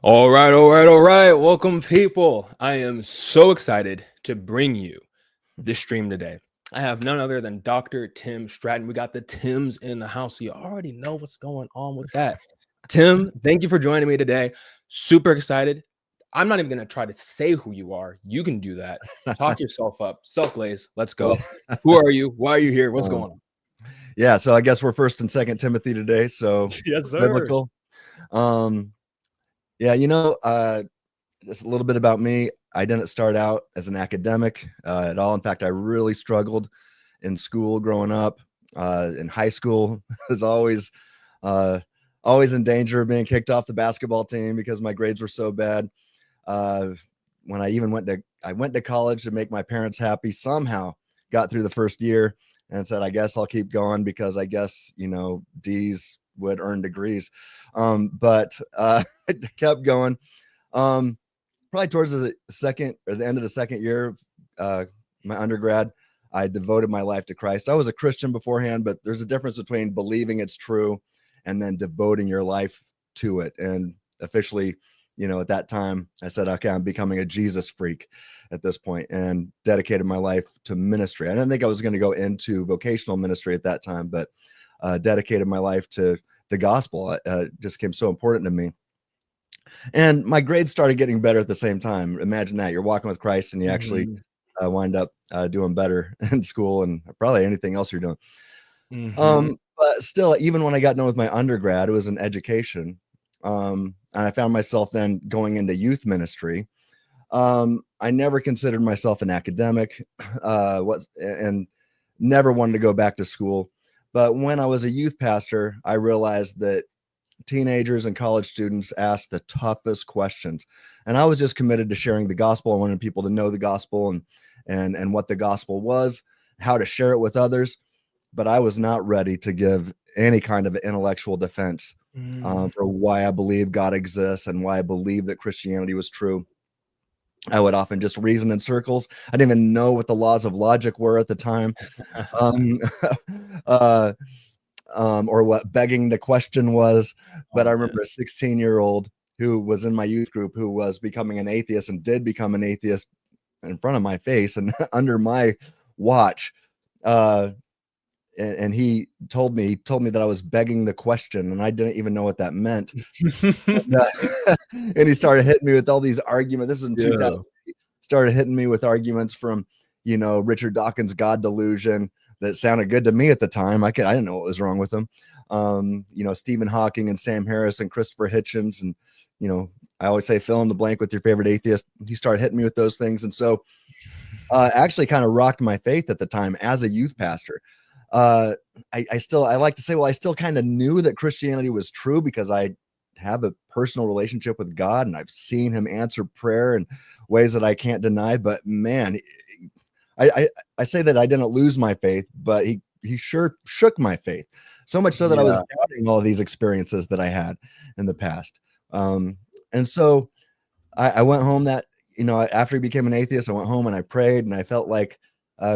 All right. Welcome, people. I am so excited to bring you this stream today. I have none other than Dr. Tim Stratton. We got the Tims in the house, so you already know what's going on with that. Tim, thank you for joining me today. Super excited. I'm not even going to try to say who you are. You can do that. Talk yourself up. Self-glaze. Let's go. Who are you? Why are you here? What's going on? Yeah, so I guess we're First and Second Timothy today. So Yes, sir. biblical. Um, yeah, just a little bit about me. I didn't start out as an academic at all. In fact, I really struggled in school growing up. In high school, was always in danger of being kicked off the basketball team because my grades were so bad. When I even went to college to make my parents happy. Somehow got through the first year and said, I guess I'll keep going because I guess, D's would earn degrees. But I kept going. Probably towards the end of the second year of my undergrad, I devoted my life to Christ. I was a Christian beforehand, but there's a difference between believing it's true and then devoting your life to it. And officially, at that time, I said, okay, I'm becoming a Jesus freak at this point and dedicated my life to ministry. I didn't think I was going to go into vocational ministry at that time, but dedicated my life to the gospel. Just became so important to me. And my grades started getting better at the same time. Imagine that. You're walking with Christ and you actually wind up doing better in school and probably anything else you're doing. But still, even when I got done with my undergrad, it was in education. And I found myself then going into youth ministry. I never considered myself an academic, and never wanted to go back to school. But when I was a youth pastor, I realized that teenagers and college students ask the toughest questions, and I was just committed to sharing the gospel. I wanted people to know the gospel and what the gospel was, how to share it with others. But I was not ready to give any kind of intellectual defense for why I believe God exists and why I believe that Christianity was true. I would often just reason in circles. I didn't even know what the laws of logic were at the time, or what begging the question was. But I remember a 16-year-old who was in my youth group who was becoming an atheist and did become an atheist in front of my face and under my watch. And he told me that I was begging the question, and I didn't even know what that meant. And he started hitting me with all these arguments. This is in 2000. Started hitting me with arguments from, Richard Dawkins' God delusion that sounded good to me at the time. I didn't know what was wrong with them. Stephen Hawking and Sam Harris and Christopher Hitchens. And, I always say, fill in the blank with your favorite atheist. He started hitting me with those things. And so actually kind of rocked my faith at the time as a youth pastor. I like to say, well, I still kind of knew that Christianity was true because I have a personal relationship with God and I've seen him answer prayer in ways that I can't deny. But man, I say that I didn't lose my faith, but he sure shook my faith so much so that I was doubting all of these experiences that I had in the past. And so I went home after he became an atheist, I went home and I prayed, and I felt like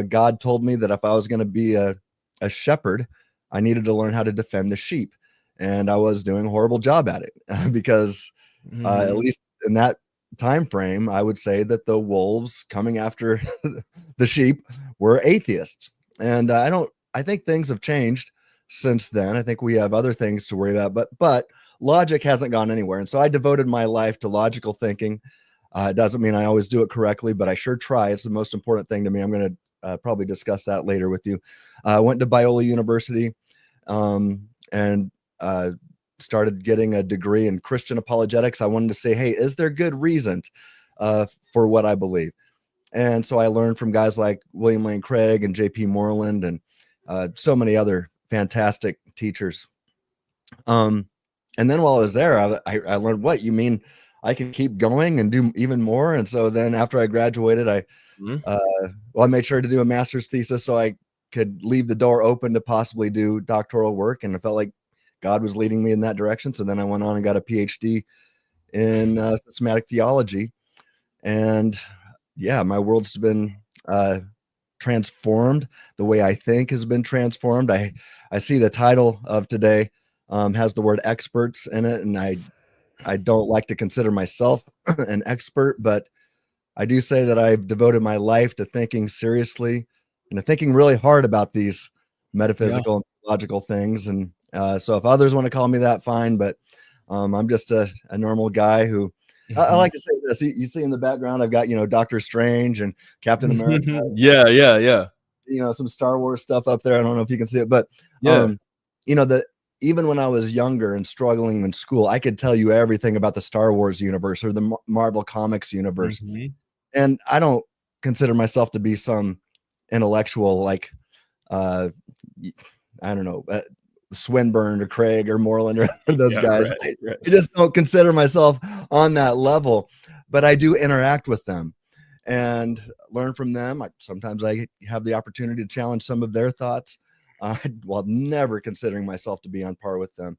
God told me that if I was going to be a shepherd, I needed to learn how to defend the sheep. And I was doing a horrible job at it because at least in that time frame, I would say that the wolves coming after the sheep were atheists. And I think things have changed since then. I think we have other things to worry about, but logic hasn't gone anywhere. And so I devoted my life to logical thinking. It doesn't mean I always do it correctly, but I sure try. It's the most important thing to me. I'm going to probably discuss that later with you. I went to Biola University and started getting a degree in Christian apologetics. I wanted to say, hey, is there good reason for what I believe? And so I learned from guys like William Lane Craig and J.P. Moreland and so many other fantastic teachers. And then while I was there, I learned, what you mean I can keep going and do even more. And so then after I graduated, I made sure to do a master's thesis so I could leave the door open to possibly do doctoral work. And I felt like God was leading me in that direction. So then I went on and got a PhD in systematic theology. And yeah, my world's been transformed. The way I think has been transformed. I see the title of today has the word experts in it. And I I don't like to consider myself an expert, but I do say that I've devoted my life to thinking seriously and to thinking really hard about these Yeah. metaphysical and logical things. And so if others want to call me that, fine. But I'm just a normal guy who I Mhm. like to say this. You see in the background, I've got, Doctor Strange and Captain America, Yeah, yeah, yeah. some Star Wars stuff up there. I don't know if you can see it, but Yeah. that even when I was younger and struggling in school, I could tell you everything about the Star Wars universe or the Marvel Comics universe. Mhm. And I don't consider myself to be some intellectual, like, uh, I don't know, Swinburne or Craig or Moreland or those Yeah, guys. right, right. I just don't consider myself on that level, but I do interact with them and learn from them. Sometimes I have the opportunity to challenge some of their thoughts, while never considering myself to be on par with them.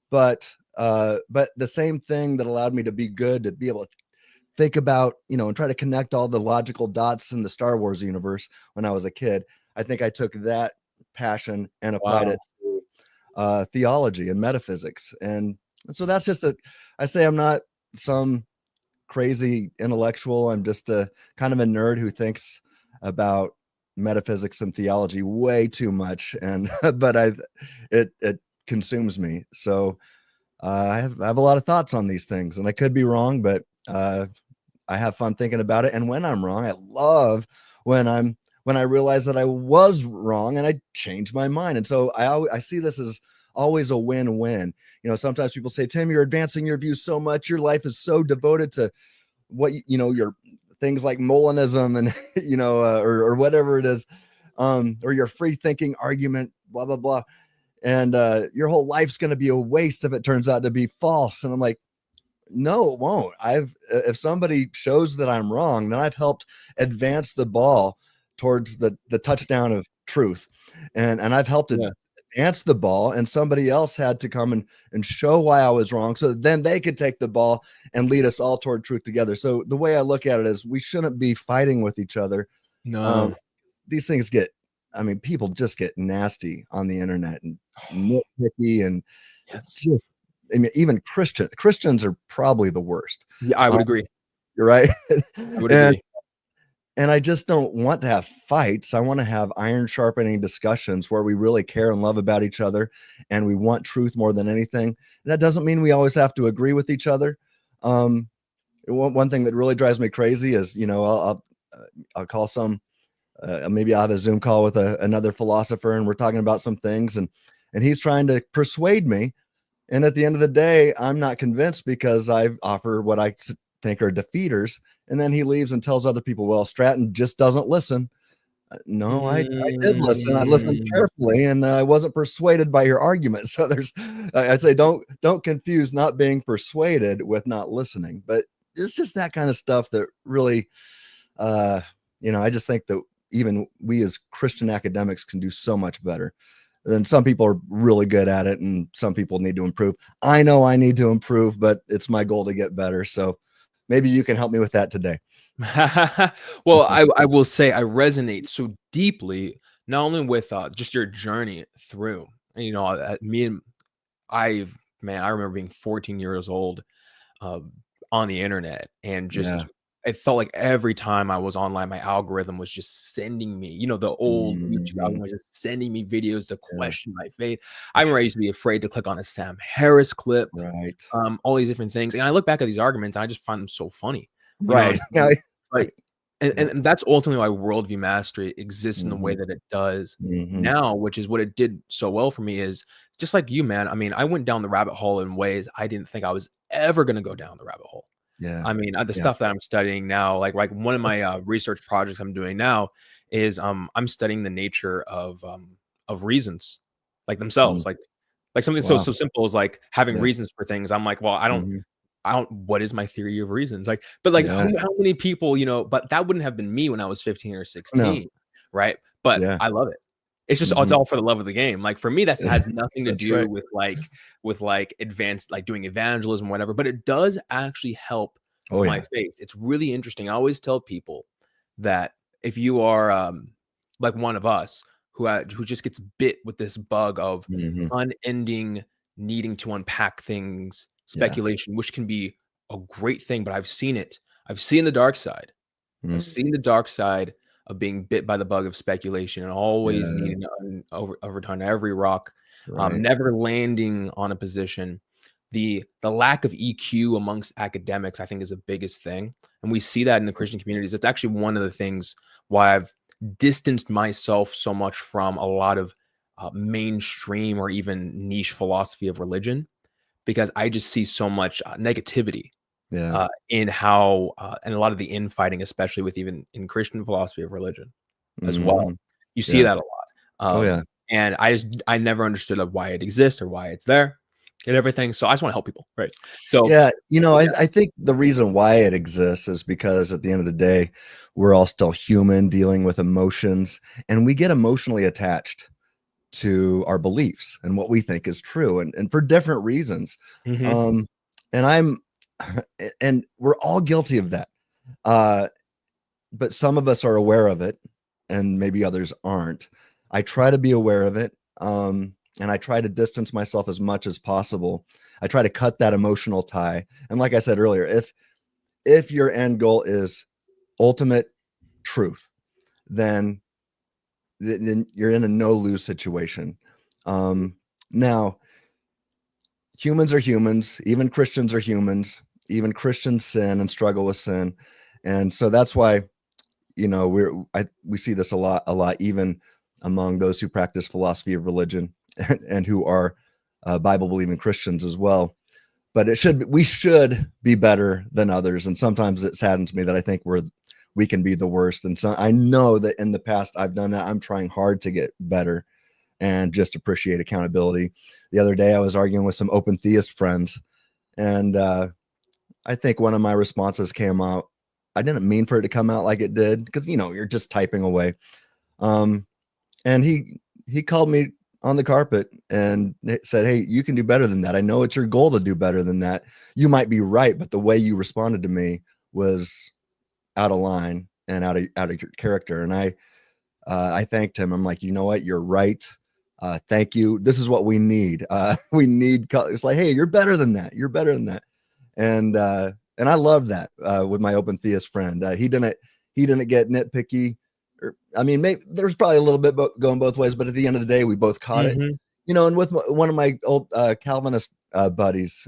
But the same thing that allowed me to be good, to be able to think about, and try to connect all the logical dots in the Star Wars universe when I was a kid. I think I took that passion and applied Wow. it to theology and metaphysics. And so that's just that. I say I'm not some crazy intellectual. I'm just a kind of a nerd who thinks about metaphysics and theology way too much. And, but it consumes me. So I have a lot of thoughts on these things, and I could be wrong, but I have fun thinking about it. And when I'm wrong, I love when I realize that I was wrong and I changed my mind. And so I see this as always a win-win. Sometimes people say, Tim, you're advancing your views so much. Your life is so devoted to what, your things like Molinism and, or whatever it is, or your free thinking argument, blah, blah, blah. And your whole life's going to be a waste if it turns out to be false. And I'm like, no, it won't. If somebody shows that I'm wrong, then I've helped advance the ball towards the touchdown of truth. And I've helped Yeah. advance the ball, and somebody else had to come and show why I was wrong. So then they could take the ball and lead us all toward truth together. So the way I look at it is we shouldn't be fighting with each other. No. These things people just get nasty on the internet and nitpicky, and it's Yes. just, even Christians are probably the worst. Yeah, I Um, would agree. you're right. I would and agree. and I just don't want to have fights. I want to have iron sharpening discussions where we really care and love about each other, and we want truth more than anything. That doesn't mean we always have to agree with each other. One thing that really drives me crazy is, I'll call maybe I'll have a Zoom call with another philosopher, and we're talking about some things, and he's trying to persuade me. And at the end of the day, I'm not convinced because I offer what I think are defeaters. And then he leaves and tells other people, well, Stratton just doesn't listen. No, I did listen. I listened Mm. carefully, and I wasn't persuaded by your argument. So I say, don't confuse not being persuaded with not listening. But it's just that kind of stuff that really, I just think that even we as Christian academics can do so much better. And some people are really good at it, and some people need to improve. I know I need to improve, but it's my goal to get better. So maybe you can help me with that today. Well, I will say I resonate so deeply, not only with just your journey through, me and I remember being 14 years old, uh, on the internet, and Yeah. just it felt like every time I was online, my algorithm was just sending me, the old YouTube Mhm. algorithm was just sending me videos to Yeah. question my faith. I remember I used to be afraid to click on a Sam Harris clip, Right. all these different things, and I look back at these arguments, and I just find them so funny, Right. Yeah. like, Right. Yeah. and that's ultimately why worldview mastery exists in the way Mhm. that it does Mhm. now, which is what it did so well for me. Is just like you, man. I mean, I went down the rabbit hole in ways I didn't think I was ever gonna go down the rabbit hole. Yeah. I mean, the Yeah. stuff that I'm studying now, like one of my research projects I'm doing now is I'm studying the nature of reasons, like Mm. themselves, like something so Wow. so simple as like having Yeah. reasons for things. I'm like, well, Mhm. I don't what is my theory of reasons? Like, but like Yeah. how many people, but that wouldn't have been me when I was 15 or No. 16, right? But Yeah. I love it. It's Mhm. all for the love of the game. Like for me, that has nothing to That's do right. with advanced like doing evangelism, whatever, but it does actually help Oh, my yeah. faith. It's really interesting. I always tell people that if you are like one of us who just gets bit with this bug of Mhm. unending needing to unpack things speculation, which can be a great thing, but I've seen it. I've seen the dark side. I've seen the dark side of being bit by the bug of speculation and always Yeah. needing to overturn every rock, Right. never landing on a position. The lack of EQ amongst academics, I think, is the biggest thing, and we see that in the Christian communities. It's actually one of the things why I've distanced myself so much from a lot of mainstream or even niche philosophy of religion, because I just see so much negativity Yeah. in how and a lot of the infighting, especially with even in Christian philosophy of religion as well. Mhm. You see Yeah. that a lot. Oh, yeah. And I never understood like why it exists or why it's there and everything. So I just want to help people, right? So Yeah, yeah. I think the reason why it exists is because at the end of the day, we're all still human dealing with emotions, and we get emotionally attached to our beliefs and what we think is true, and for different reasons. Mhm. Um, and I'm and we're all guilty of that. Uh, but some of us are aware of it, and maybe others aren't. I try to be aware of it, and I try to distance myself as much as possible. I try to cut that emotional tie. And like I said earlier, if your end goal is ultimate truth, then you're in a no lose situation. Now, humans are humans. Even Christians are humans. Even Christians sin and struggle with sin, and so that's why we see this a lot, even among those who practice philosophy of religion and who are Bible believing Christians as well. But we should be better than others, and sometimes it saddens me that I think we can be the worst. And so I know that in the past I've done that. I'm trying hard to get better and just appreciate accountability. The other day I was arguing with some open theist friends, and I think one of my responses came out. I didn't mean for it to come out like it did, because you're just typing away. And he called me on the carpet and said, "Hey, you can do better than that. I know it's your goal to do better than that. You might be right, but the way you responded to me was out of line and out of your character." And I thanked him. I'm like, "You know what? You're right. Thank you. This is what we need. We need." It's like, "Hey, you're better than that. You're better than that." And I love that with my open theist friend. He didn't get nitpicky. I mean, maybe there's probably a little bit going both ways, but at the end of the day, we both caught it. Mhm. And with one of my old Calvinist buddies,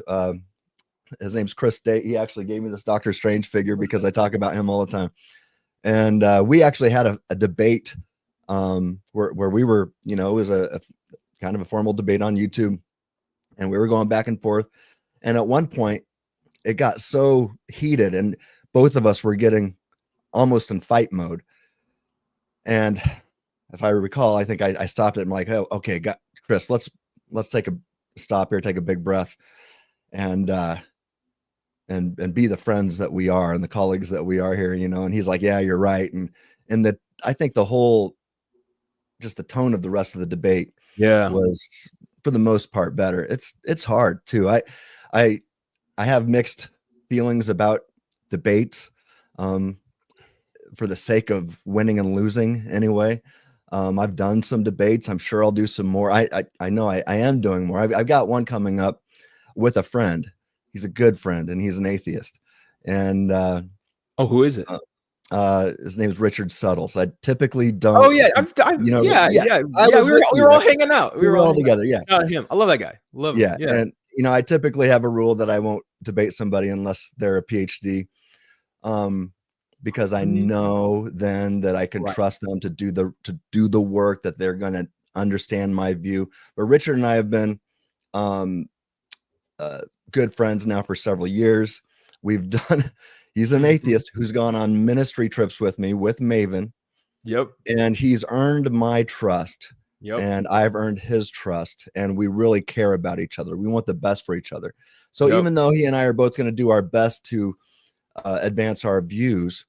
his name's Chris Day. He actually gave me this Dr. Strange figure because I talk about him all the time. And we actually had a debate where we were, it was a kind of a formal debate on YouTube, and we were going back and forth. And at one point, it got so heated, and both of us were getting almost in fight mode. And if I recall, I think I stopped it. I'm like, "Oh, okay, Chris, let's take a stop here, take a big breath, and be the friends that we are and the colleagues that we are here." And he's like, "Yeah, you're right." And I think just the tone of the rest of the debate Yeah. was, for the most part, better. It's hard too. I have mixed feelings about debates. For the sake of winning and losing anyway. I've done some debates. I'm sure I'll do some more. I know I am doing more. I've got one coming up with a friend. He's a good friend, and he's an atheist. And Oh, who is it? his name is Richard Suttles. I typically Oh don't, yeah, yeah, yeah, yeah, I yeah. was with We you. were all hanging out. We We were were all all hanging out. together. Yeah. Shout out him. I love that guy. Love him. Yeah. Yeah. And, I typically have a rule that I won't debate somebody unless they're a PhD. Because I Mhm. know then that I can Right. trust them to do the work, that they're going to understand my view. But Richard and I have been um, good friends now for several years. We've done. He's an Mhm. atheist who's gone on ministry trips with me with Maven, Yep. and he's earned my trust, Yep. and I've earned his trust, and we really care about each other. We want the best for each other. So Yep. even though he and I are both going to do our best to advance our views,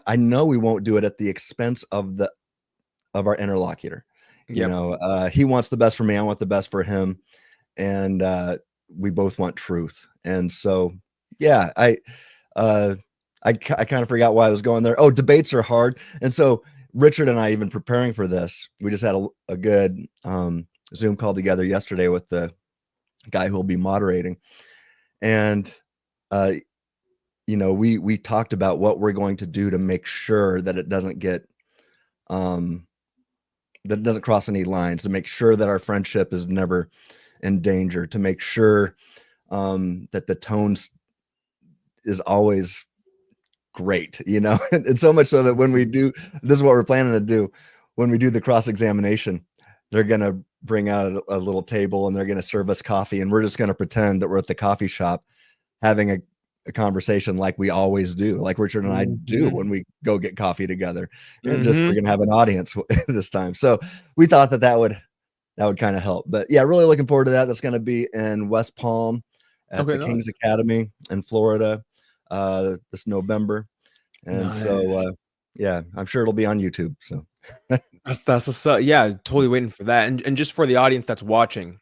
I know we won't do it at the expense of our interlocutor. Yep. He wants the best for me. I want the best for him. And we both want truth. And so, yeah, I kind of forgot why I was going there. Oh, debates are hard. And so Richard and I, even preparing for this, we just had a good Zoom call together yesterday with the guy who will be moderating. And uh, we talked about what we're going to do to make sure that it doesn't get that it doesn't cross any lines, to make sure that our friendship is never in danger, to make sure that the tone is always great, and so much so that when we do, this is what we're planning to do, when we do the cross-examination, they're going to bring out a little table and they're going to serve us coffee, and we're just going to pretend that we're at the coffee shop having a conversation like we always do, like Richard and I do when we go get coffee together. And just we're gonna have an audience this time. So we thought that would kind of help. But yeah, really looking forward to that. That's going to be in West Palm at the King's Academy in Florida this November. And so yeah, I'm sure it'll be on YouTube. So that's what's up. Yeah, totally waiting for that. And just for the audience that's watching,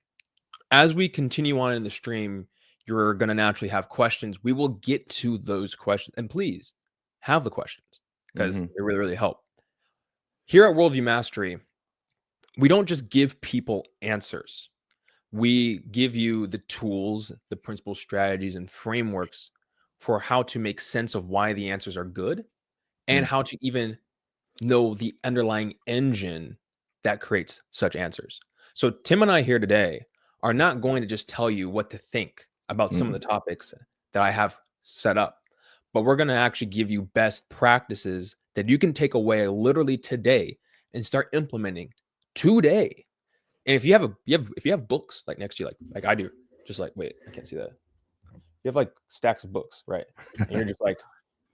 as we continue on in the stream, you're going to naturally have questions. We will get to those questions. And please have the questions because they really, really help. Here at Worldview Mastery, we don't just give people answers. We give you the tools, the principles, strategies, and frameworks for how to make sense of why the answers are good and how to even know the underlying engine that creates such answers. So Tim and I here today are not going to just tell you what to think about some of the topics that I have set up, but we're going to actually give you best practices that you can take away literally today and start implementing today. And if you have books like next to you, like I do, just like, wait, I can't see that. You have like stacks of books, right? And you're just like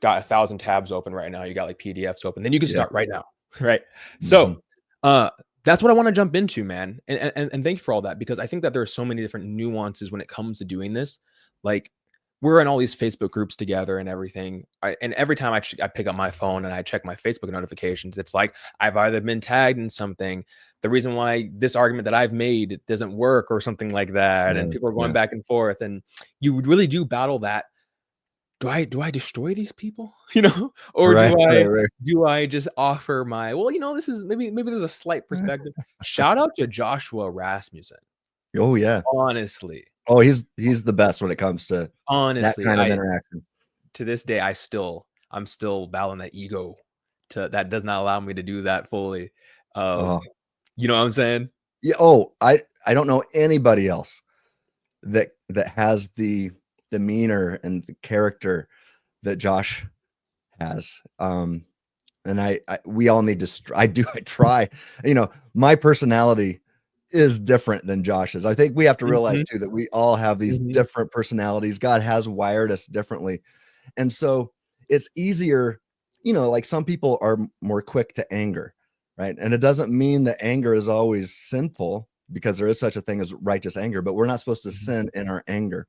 got 1,000 tabs open right now. You got like PDFs open. Then you can start right now, right? So that's what I want to jump into, man. And thank you for all that, because I think that there are so many different nuances when it comes to doing this. Like we're in all these Facebook groups together and everything. And every time I pick up my phone and I check my Facebook notifications, it's like I've either been tagged in something, the reason why this argument that I've made doesn't work or something like that. And people are going back and forth. And you really do battle that. Do I destroy these people, or do I just offer my, this is maybe there's a slight perspective. Shout out to Joshua Rasmussen. Oh yeah. Honestly. Oh, he's the best when it comes to that kind of interaction. To this day, I'm still battling that ego that does not allow me to do that fully. You know what I'm saying? Yeah. Oh, I don't know anybody else that has the demeanor and the character that Josh has. And we all need to, I try, my personality is different than Josh's. I think we have to realize too, that we all have these different personalities. God has wired us differently. And so it's easier, like some people are more quick to anger, right? And it doesn't mean that anger is always sinful, because there is such a thing as righteous anger, but we're not supposed to sin in our anger.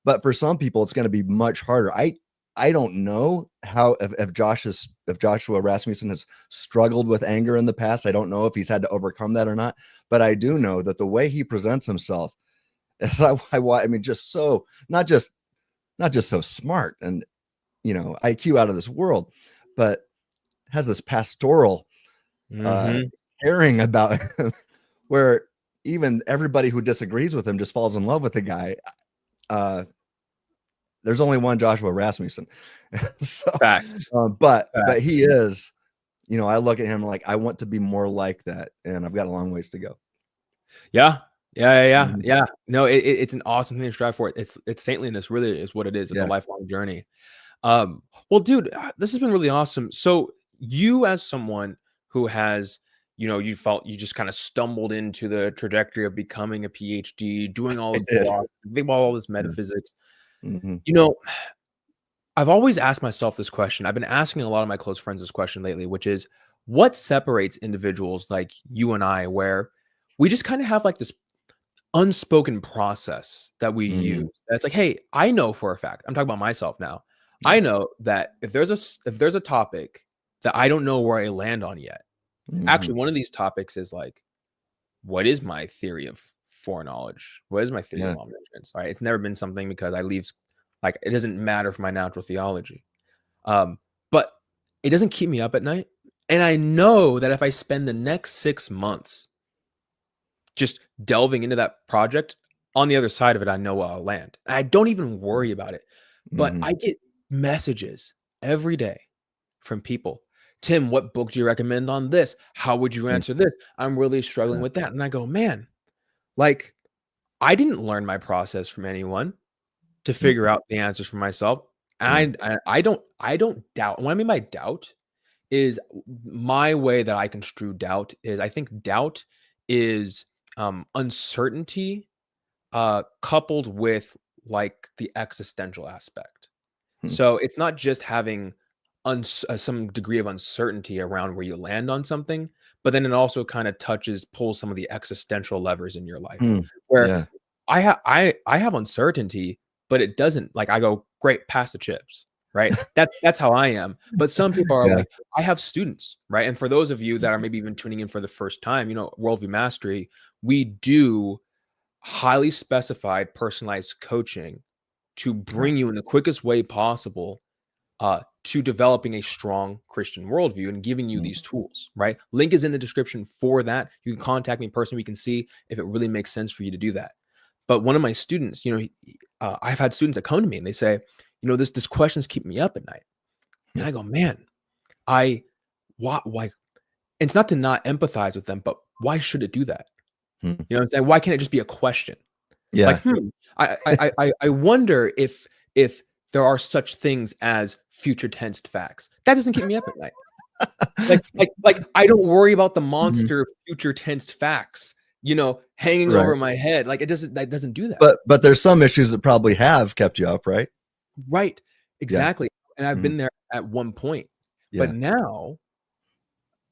But for some people, it's going to be much harder. I don't know how, if Joshua Rasmussen has struggled with anger in the past. I don't know if he's had to overcome that or not, but I do know that the way he presents himself is, just so, not just so smart and, IQ out of this world, but has this pastoral caring about him, where even everybody who disagrees with him just falls in love with the guy. There's only one Joshua Rasmussen. So, but he is, I look at him like I want to be more like that, and I've got a long ways to go. Yeah. No, it's an awesome thing to strive for. It's saintliness, really, is what it is. It's a lifelong journey. Well, dude, this has been really awesome. So you, as someone who has, you felt you just kind of stumbled into the trajectory of becoming a PhD, doing all this metaphysics. I've always asked myself this question. I've been asking a lot of my close friends this question lately, which is, what separates individuals like you and I, where we just kind of have like this unspoken process that we use? That's like, hey, I know for a fact, I'm talking about myself now. I know that if there's a topic that I don't know where I land on yet, actually, one of these topics is like, what is my theory of foreknowledge? What is my theory of omniscience? Right? It's never been something, because it doesn't matter for my natural theology. But it doesn't keep me up at night. And I know that if I spend the next 6 months just delving into that project, on the other side of it, I know where I'll land. I don't even worry about it. But Mhm. I get messages every day from people. Tim, what book do you recommend on this? How would you Mm, answer this? I'm really struggling yeah. with that. And I go, man, like I didn't learn my process from anyone to figure Mhm. out the answers for myself. Yeah. And I don't doubt. What I mean by doubt is my way that I construe doubt is I think doubt is uncertainty coupled with like the existential aspect. Hmm. So it's not just having some degree of uncertainty around where you land on something, but then it also kind of pulls some of the existential levers in your life Hmm. where Yeah. I have uncertainty, but it doesn't like I go, great, pass the chips, right? That's how I am. But some people are Yeah. like, I have students, right? And for those of you that are maybe even tuning in for the first time, Worldview Mastery, we do highly specified personalized coaching to Right. bring you in the quickest way possible to developing a strong Christian worldview and giving you Mm. these tools, right? Link is in the description for that. You can contact me personally. We can see if it really makes sense for you to do that. But one of my students, I've had students that come to me and they say, this questions keep me up at night. Hmm. And I go, man, why? It's not to not empathize with them, but why should it do that? Hmm. You know what I'm saying? Why can't it just be a question? Like, Yeah. I wonder if there are such things as future tensed facts. That doesn't keep me up at night. Like I don't worry about the Mhm. monster of future tensed facts, hanging Right. over my head. Like that doesn't do that. But there's some issues that probably have kept you up, right? Right. Yeah. Exactly. And I've Mhm. been there at one point. But Yeah. now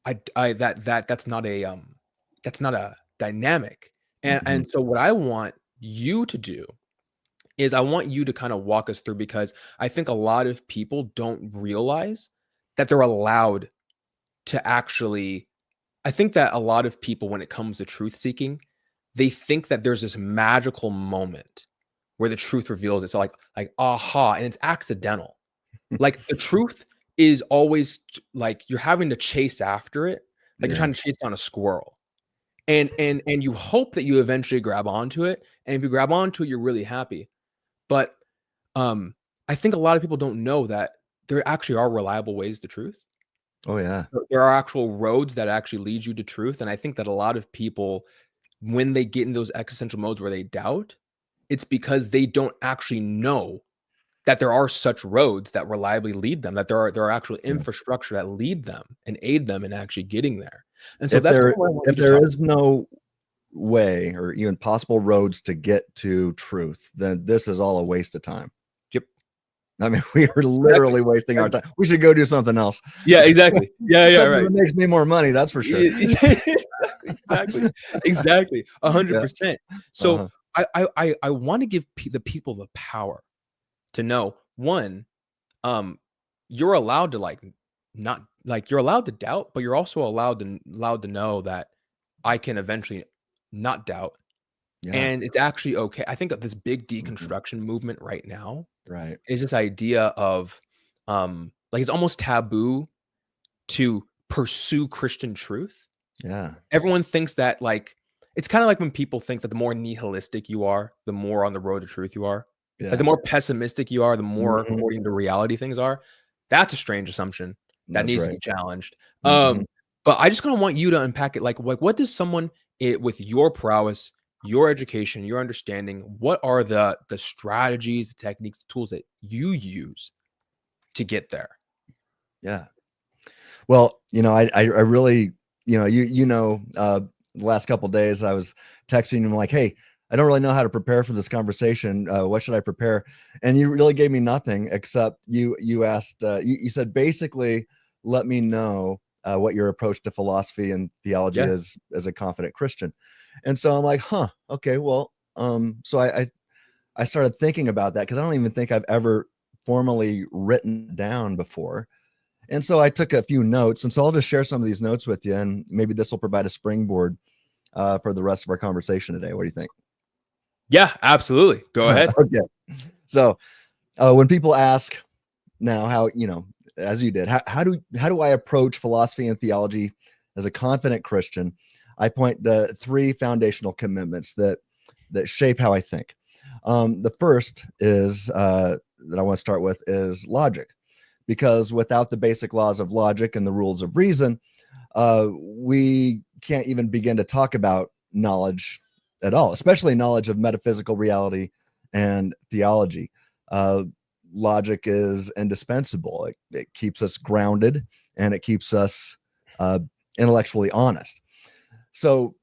that's not a dynamic. And Mhm. and so what I want you to do is I want you to kind of walk us through because I think a lot of people don't realize that they're allowed to actually I think that a lot of people when it comes to truth seeking, they think that there's this magical moment where the truth reveals it's like aha and it's accidental. Like the truth is always like you're having to chase after it, like you're Yeah. trying to chase down a squirrel. And you hope that you eventually grab onto it. And if you grab onto it, you're really happy. But um, I think a lot of people don't know that there actually are reliable ways to truth. Oh, yeah. There are actual roads that actually lead you to truth. And I think that a lot of people, when they get in those existential modes where they doubt, it's because they don't actually know that there are such roads that reliably lead them, that there are actual Yeah. infrastructure that lead them and aid them in actually getting there. And so If that's kind there of what I want you if to there talk. is no way or even possible roads to get to truth, then this is all a waste of time. Yep. I mean, we are Exactly. literally wasting our time. We should go do something else. Yeah, exactly. Yeah, yeah, Something right. that makes me more money, that's for sure. Exactly, exactly, Yeah. 100%. So Uh-huh. I want to give the people the power to know one, um, you're allowed to not like you're allowed to doubt, but you're also allowed to know that I can eventually not doubt, Yeah. and it's actually okay. I think that this big Mhm. deconstruction movement right now Right. is this idea of like it's almost taboo to pursue Christian truth. Yeah. Everyone thinks that like it's kind of like when people think that the more nihilistic you are, the more on the road to truth you are. Like the Yeah. more pessimistic you are, the more Mhm. according to reality things are. That's a strange assumption that That's needs to right. be challenged. Mhm. But I just kind of want you to unpack it. Like what does someone with your prowess, your education, your understanding, what are the strategies, the techniques, the tools that you use to get there? Yeah. Well, I really, the last couple of days I was texting him like, "Hey, I don't really know how to prepare for this conversation. What should I prepare?" And you really gave me nothing except you asked, you said basically, let me know what your approach to philosophy and theology Yeah. is as a confident Christian. And so I'm like, huh, okay, well, so I started thinking about that because I don't even think I've ever formally written down before. And so I took a few notes, and so I'll just share some of these notes with you, and maybe this will provide a springboard for the rest of our conversation today. What do you think? Yeah, absolutely. Go ahead. Okay. So when people ask now how, as you did, how do I approach philosophy and theology as a confident Christian? I point to three foundational commitments that that shape how I think. The first is that I want to start with is logic, because without the basic laws of logic and the rules of reason, we can't even begin to talk about knowledge at all, especially knowledge of metaphysical reality and theology. Logic is indispensable. It keeps us grounded, and it keeps us intellectually honest. So,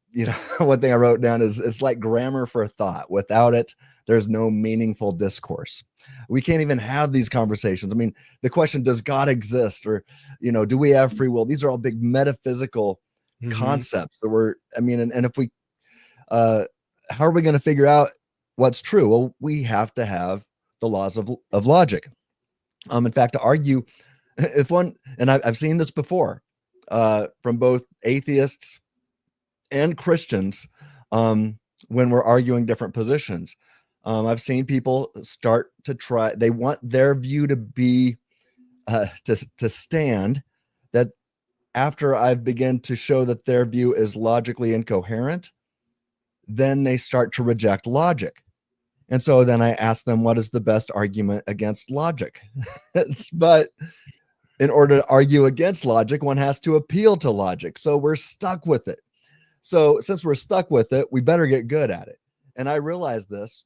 one thing I wrote down is it's like grammar for thought. Without it, there's no meaningful discourse. We can't even have these conversations. I mean, the question, does God exist? Or, do we have free will? These are all big metaphysical concepts that and if we, how are we going to figure out what's true? Well, we have to have the laws of logic. In fact, to argue, and I've seen this before, from both atheists and Christians, when we're arguing different positions. I've seen people start to try, they want their view to be, to stand, that after I've begun to show that their view is logically incoherent, then they start to reject logic. And so then I ask them, what is the best argument against logic? But in order to argue against logic, one has to appeal to logic. So we're stuck with it. So since we're stuck with it, we better get good at it. And I realized this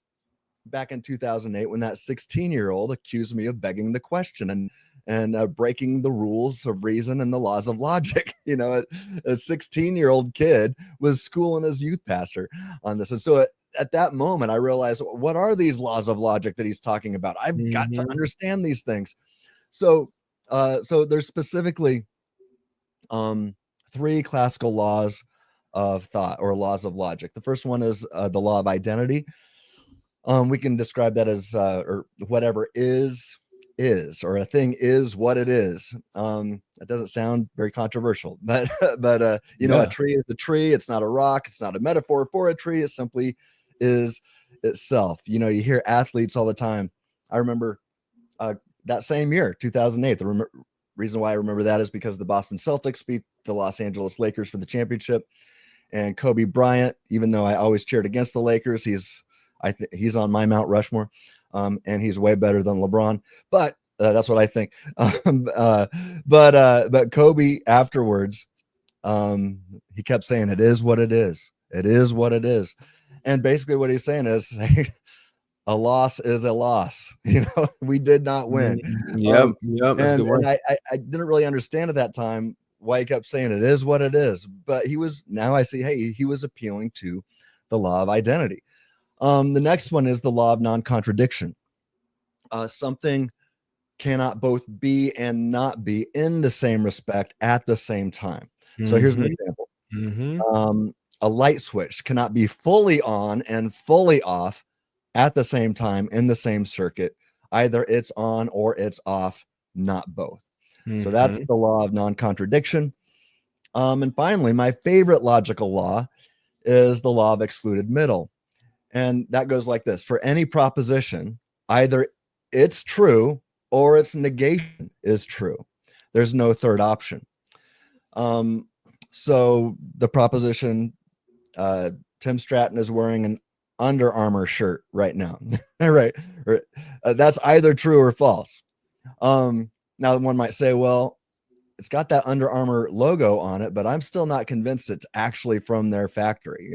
back in 2008 when that 16-year-old accused me of begging the question and breaking the rules of reason and the laws of logic. A 16-year-old kid was schooling his youth pastor on this. And so at that moment, I realized, what are these laws of logic that he's talking about? I've got to understand these things. So there's specifically 3 classical laws of thought, or laws of logic. The first one is the law of identity. We can describe that as or whatever is, or a thing is what it is. It doesn't sound very controversial, but a tree is a tree. It's not a rock. It's not a metaphor for a tree. It simply is itself. You hear athletes all the time. I remember that same year, 2008. The reason why I remember that is because the Boston Celtics beat the Los Angeles Lakers for the championship. And Kobe Bryant, even though I always cheered against the Lakers, he's on my Mount Rushmore, and he's way better than LeBron. But that's what I think. But Kobe afterwards, he kept saying, "It is what it is. It is what it is." And basically, what he's saying is, a loss is a loss. We did not win. Yep. That's and a good word. I didn't really understand at that time why he kept saying it is what it is. But now I see, hey, he was appealing to the law of identity. The next one is the law of non-contradiction. Something cannot both be and not be in the same respect at the same time. So here's an example. A light switch cannot be fully on and fully off at the same time in the same circuit. Either it's on or it's off, not both. So that's the law of non-contradiction. And finally, my favorite logical law is the law of excluded middle. And that goes like this. For any proposition, either it's true or its negation is true. There's no third option. So the proposition, Tim Stratton is wearing an Under Armour shirt right now. Right. That's either true or false. Now one might say, well, it's got that Under Armour logo on it, but I'm still not convinced it's actually from their factory.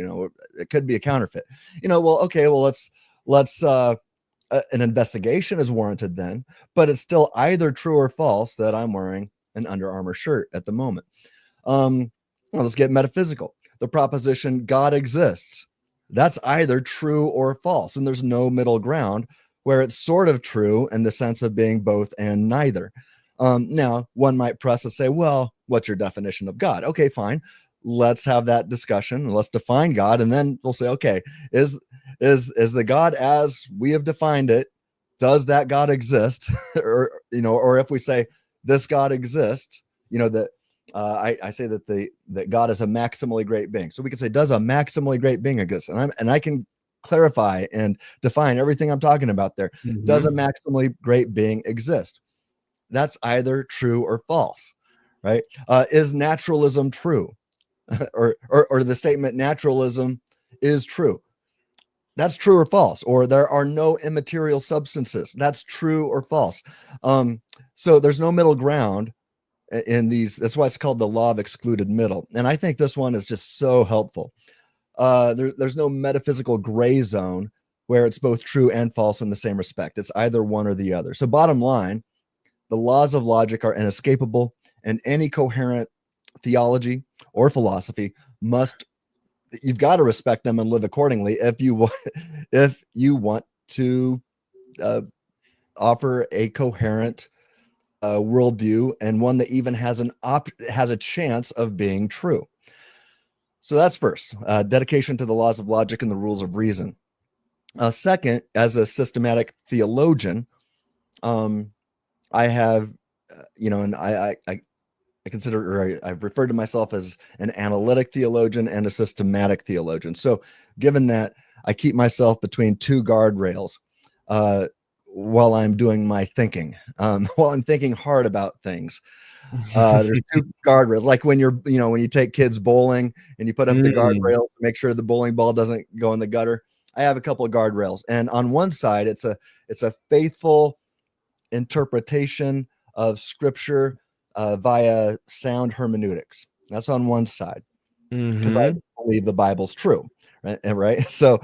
It could be a counterfeit. Well, okay, well, let's an investigation is warranted then, but it's still either true or false that I'm wearing an Under Armour shirt at the moment. Well, let's get metaphysical. The proposition God exists, that's either true or false, and there's no middle ground where it's sort of true in the sense of being both and neither. Now, one might press and say, well, what's your definition of God? Okay, fine. Let's have that discussion and let's define God. And then we'll say, okay, is the God as we have defined it, does that God exist? or if we say this God exists, that I say that God is a maximally great being. So we can say, does a maximally great being exist? And I can clarify and define everything I'm talking about there. Does a maximally great being exist? That's either true or false, right? Is naturalism true? or the statement naturalism is true? That's true or false. Or there are no immaterial substances. That's true or false. So there's no middle ground in these. That's why it's called the law of excluded middle. And I think this one is just so helpful. There's no metaphysical gray zone where it's both true and false in the same respect. It's either one or the other. So bottom line, the laws of logic are inescapable, and any coherent theology or philosophy you've got to respect them and live accordingly if you want to offer a coherent worldview, and one that even has a chance of being true. So that's first, dedication to the laws of logic and the rules of reason. Second, as a systematic theologian, I have, and I consider, or I've referred to myself as an analytic theologian and a systematic theologian. So given that, I keep myself between two guardrails while I'm doing my thinking, while I'm thinking hard about things. There's two guardrails, like when when you take kids bowling and you put up the guardrails to make sure the bowling ball doesn't go in the gutter. I have a couple of guardrails, and on one side, it's a faithful interpretation of scripture via sound hermeneutics. That's on one side, because I believe the Bible's true, right? Right. So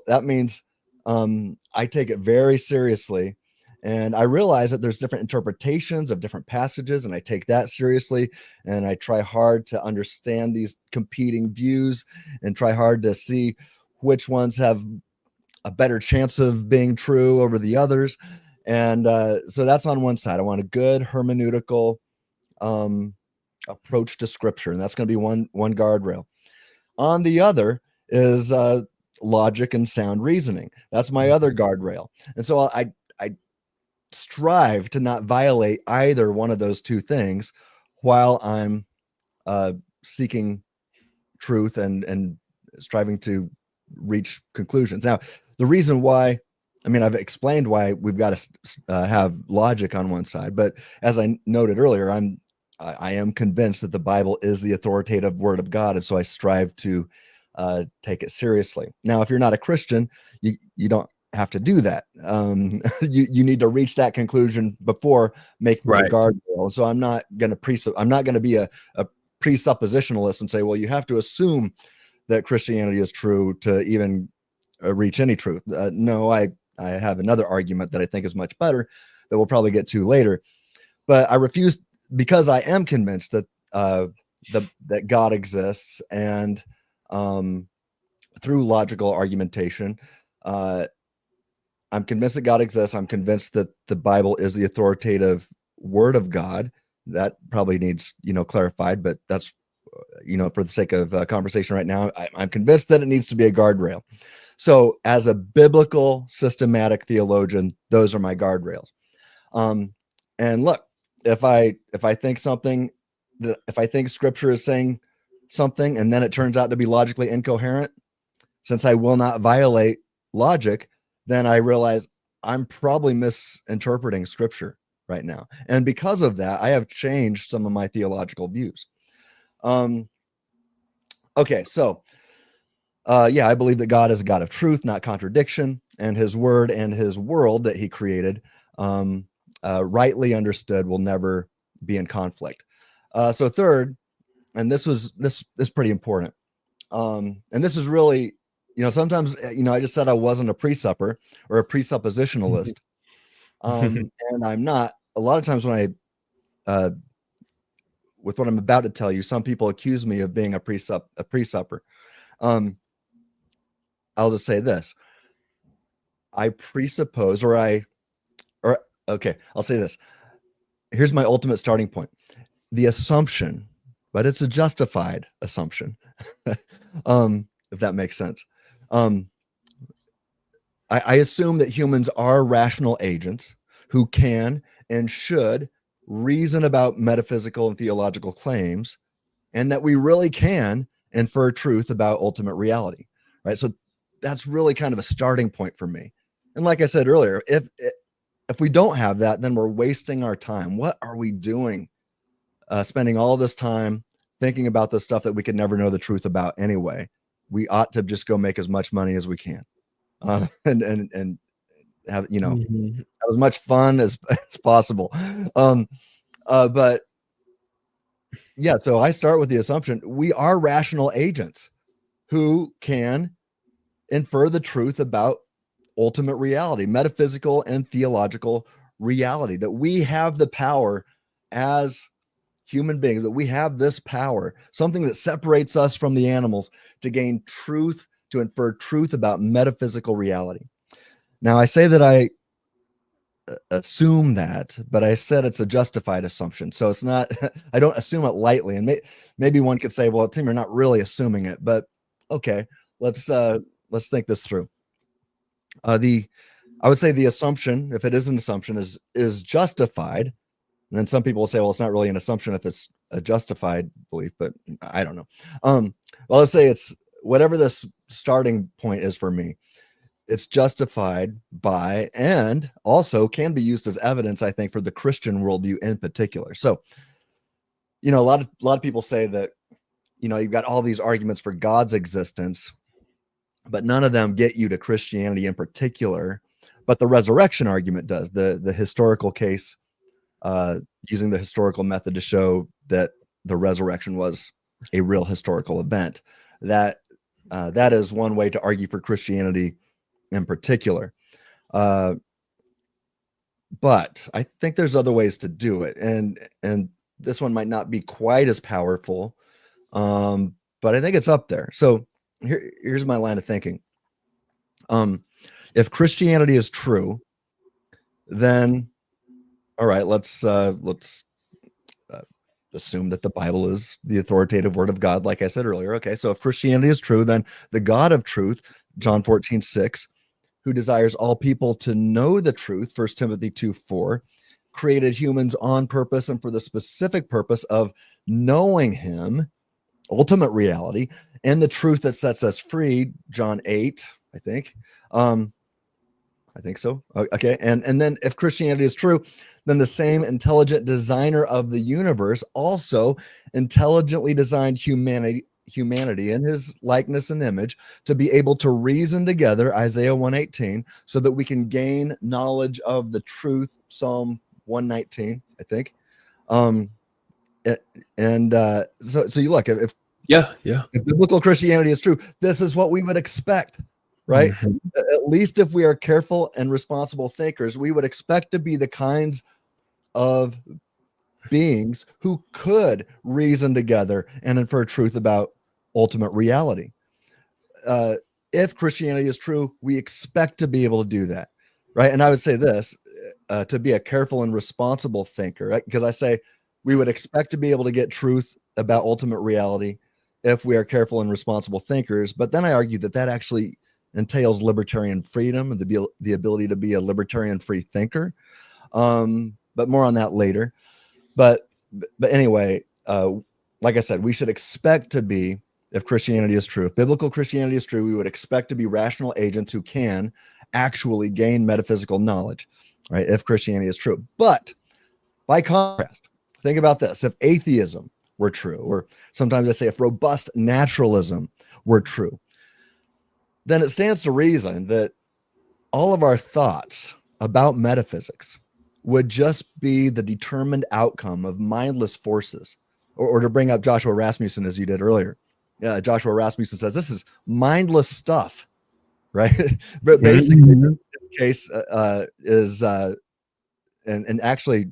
that means I take it very seriously, and I realize that there's different interpretations of different passages, and I take that seriously, and I try hard to understand these competing views and try hard to see which ones have a better chance of being true over the others. And so that's on one side. I want a good hermeneutical approach to scripture, and that's going to be one guardrail. On the other is logic and sound reasoning. That's my other guardrail. And so I strive to not violate either one of those two things while I'm seeking truth and striving to reach conclusions. Now, the reason why, I've explained why we've got to have logic on one side, but as I noted earlier, I am convinced that the Bible is the authoritative word of God, and so I strive to take it seriously. Now, if you're not a Christian, you don't have to do that. You need to reach that conclusion before making a guardrail. So I'm not going to be a presuppositionalist and say, well, you have to assume that Christianity is true to even reach any truth. No, I have another argument that I think is much better that we'll probably get to later. But I refuse, because I am convinced that that God exists, and through logical argumentation, I'm convinced that God exists. I'm convinced that the Bible is the authoritative word of God. That probably needs, clarified, but that's, for the sake of conversation right now, I'm convinced that it needs to be a guardrail. So as a biblical systematic theologian, those are my guardrails. And look, if I think scripture is saying something and then it turns out to be logically incoherent, since I will not violate logic, then I realize I'm probably misinterpreting scripture right now. And because of that, I have changed some of my theological views. Okay, so I believe that God is a God of truth, not contradiction, and his word and his world that he created, rightly understood, will never be in conflict. So third, and this is pretty important. And this is really, sometimes, I just said I wasn't a presupper or a presuppositionalist. And I'm not. A lot of times when with what I'm about to tell you, some people accuse me of being a presupper. I'll just say this. I presuppose, I'll say this. Here's my ultimate starting point. The assumption, but it's a justified assumption, if that makes sense. I assume that humans are rational agents who can and should reason about metaphysical and theological claims, and that we really can infer truth about ultimate reality, right? So that's really kind of a starting point for me. And like I said earlier, if we don't have that, then we're wasting our time. What are we doing? Spending all this time thinking about the stuff that we could never know the truth about anyway. We ought to just go make as much money as we can. and have, Mhm. have as much fun as possible. But yeah, so I start with the assumption we are rational agents who can infer the truth about ultimate reality, metaphysical and theological reality, that we have the power as human beings, that we have this power, something that separates us from the animals, to gain truth, to infer truth about metaphysical reality. Now, I say that I assume that, but I said it's a justified assumption. So it's not, I don't assume it lightly. And maybe one could say, well, Tim, you're not really assuming it, but okay, let's think this through. I would say the assumption, if it is an assumption, is justified. And then some people will say, well, it's not really an assumption if it's a justified belief, but I don't know. Well, let's say it's whatever this starting point is for me. It's justified by, and also can be used as evidence, I think, for the Christian worldview in particular. So, a lot of people say that, you've got all these arguments for God's existence, but none of them get you to Christianity in particular. But the resurrection argument does. The historical case, using the historical method to show that the resurrection was a real historical event. That is one way to argue for Christianity in particular. But I think there's other ways to do it, and this one might not be quite as powerful, but I think it's up there. So here's my line of thinking. If Christianity is true, then all right, let's assume that the Bible is the authoritative word of God, like I said earlier. Okay, so if Christianity is true, then the God of truth, John 14:6, who desires all people to know the truth, 1 Timothy 2:4, created humans on purpose and for the specific purpose of knowing him, ultimate reality, and the truth that sets us free, John 8, I think. I think so. Okay. And then if Christianity is true, then the same intelligent designer of the universe also intelligently designed humanity in his likeness and image to be able to reason together, Isaiah 1:18, so that we can gain knowledge of the truth, Psalm 119, I think. So you look, if Yeah. biblical Christianity is true, this is what we would expect, right? Mhm. At least if we are careful and responsible thinkers, we would expect to be the kinds of beings who could reason together and infer truth about ultimate reality. If Christianity is true, we expect to be able to do that, right? And I would say this, to be a careful and responsible thinker, right? Because I say we would expect to be able to get truth about ultimate reality if we are careful and responsible thinkers. But then I argue that actually entails libertarian freedom and the ability to be a libertarian free thinker. But more on that later. But anyway, like I said, we should expect to be, if Christianity is true, if biblical Christianity is true, we would expect to be rational agents who can actually gain metaphysical knowledge, right? If Christianity is true. But by contrast, think about this. If atheism were true, or sometimes I say if robust naturalism were true, then it stands to reason that all of our thoughts about metaphysics would just be the determined outcome of mindless forces. Or to bring up Joshua Rasmussen, as you did earlier, Joshua Rasmussen says this is mindless stuff, right? But basically, this case is, and actually,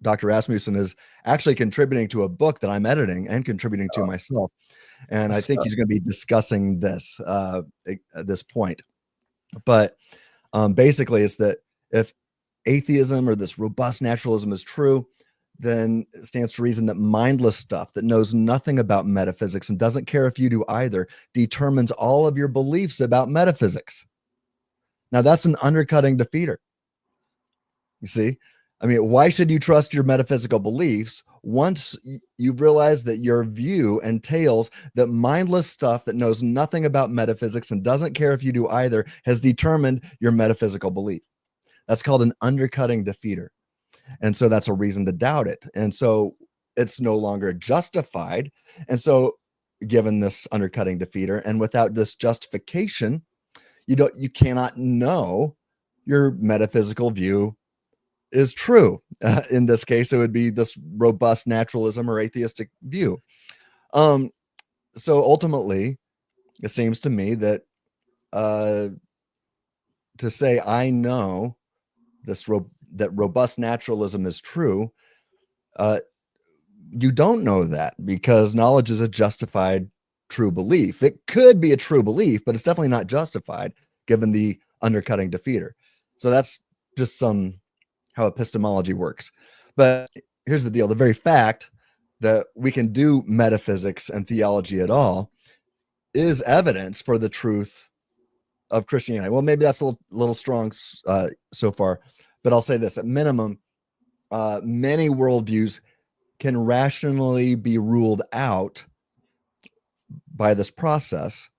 Dr. Rasmussen is actually contributing to a book that I'm editing and contributing to myself. And I think he's going to be discussing this at this point. But basically, it's that if atheism or this robust naturalism is true, then it stands to reason that mindless stuff that knows nothing about metaphysics and doesn't care if you do either determines all of your beliefs about metaphysics. Now, that's an undercutting defeater. You see? I mean, why should you trust your metaphysical beliefs once you've realized that your view entails that mindless stuff that knows nothing about metaphysics and doesn't care if you do either has determined your metaphysical belief? That's called an undercutting defeater. And so that's a reason to doubt it. And so it's no longer justified. And so given this undercutting defeater and without this justification, you cannot know your metaphysical view is true. In this case, it would be this robust naturalism or atheistic view. So ultimately, it seems to me that to say I know that robust naturalism is true, you don't know that, because knowledge is a justified true belief. It could be a true belief, but it's definitely not justified given the undercutting defeater. So that's just how epistemology works. But here's the deal: the very fact that we can do metaphysics and theology at all is evidence for the truth of Christianity. Well, maybe that's a little strong so far, but I'll say this: at minimum, many worldviews can rationally be ruled out by this process.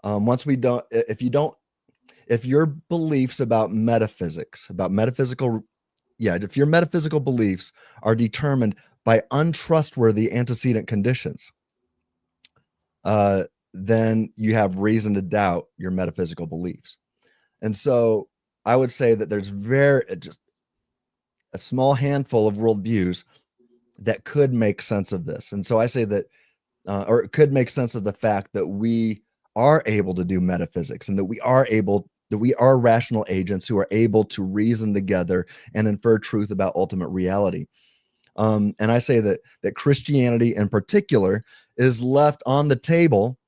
Once we don't, if your beliefs about metaphysics, if your metaphysical beliefs are determined by untrustworthy antecedent conditions, then you have reason to doubt your metaphysical beliefs. And so I would say that there's just a small handful of worldviews that could make sense of this. And so I say that, or it could make sense of the fact that we are able to do metaphysics, and that we are rational agents who are able to reason together and infer truth about ultimate reality. And I say that Christianity in particular is left on the table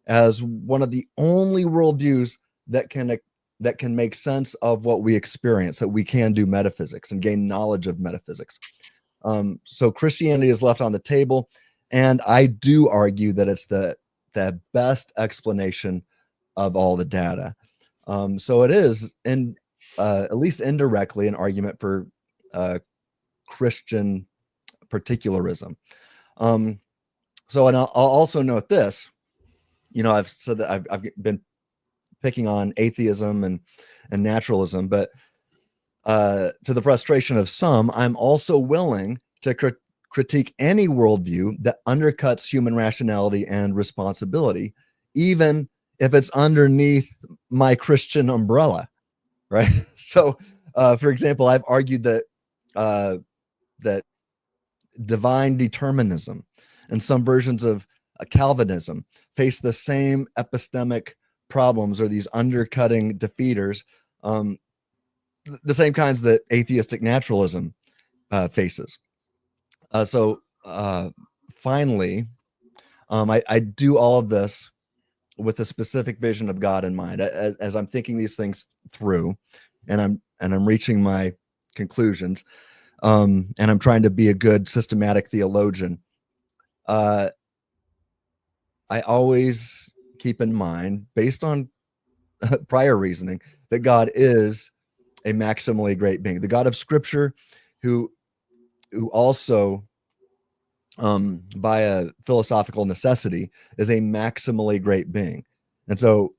as one of the only worldviews that can make sense of what we experience, that we can do metaphysics and gain knowledge of metaphysics. So Christianity is left on the table, and I do argue that it's the best explanation of all the data. So it is, at least indirectly, an argument for Christian particularism. So, and I'll also note this: I've said that I've been picking on atheism and naturalism, but to the frustration of some, I'm also willing to critique any worldview that undercuts human rationality and responsibility, even if it's underneath my Christian umbrella, right? So, for example, I've argued that that divine determinism and some versions of Calvinism face the same epistemic problems, or these undercutting defeaters, the same kinds that atheistic naturalism faces. So finally, I do all of this with a specific vision of God in mind. As I'm thinking these things through, and I'm reaching my conclusions, and I'm trying to be a good systematic theologian, I always keep in mind, based on prior reasoning, that God is a maximally great being, the God of Scripture, who also, by a philosophical necessity, is a maximally great being. And so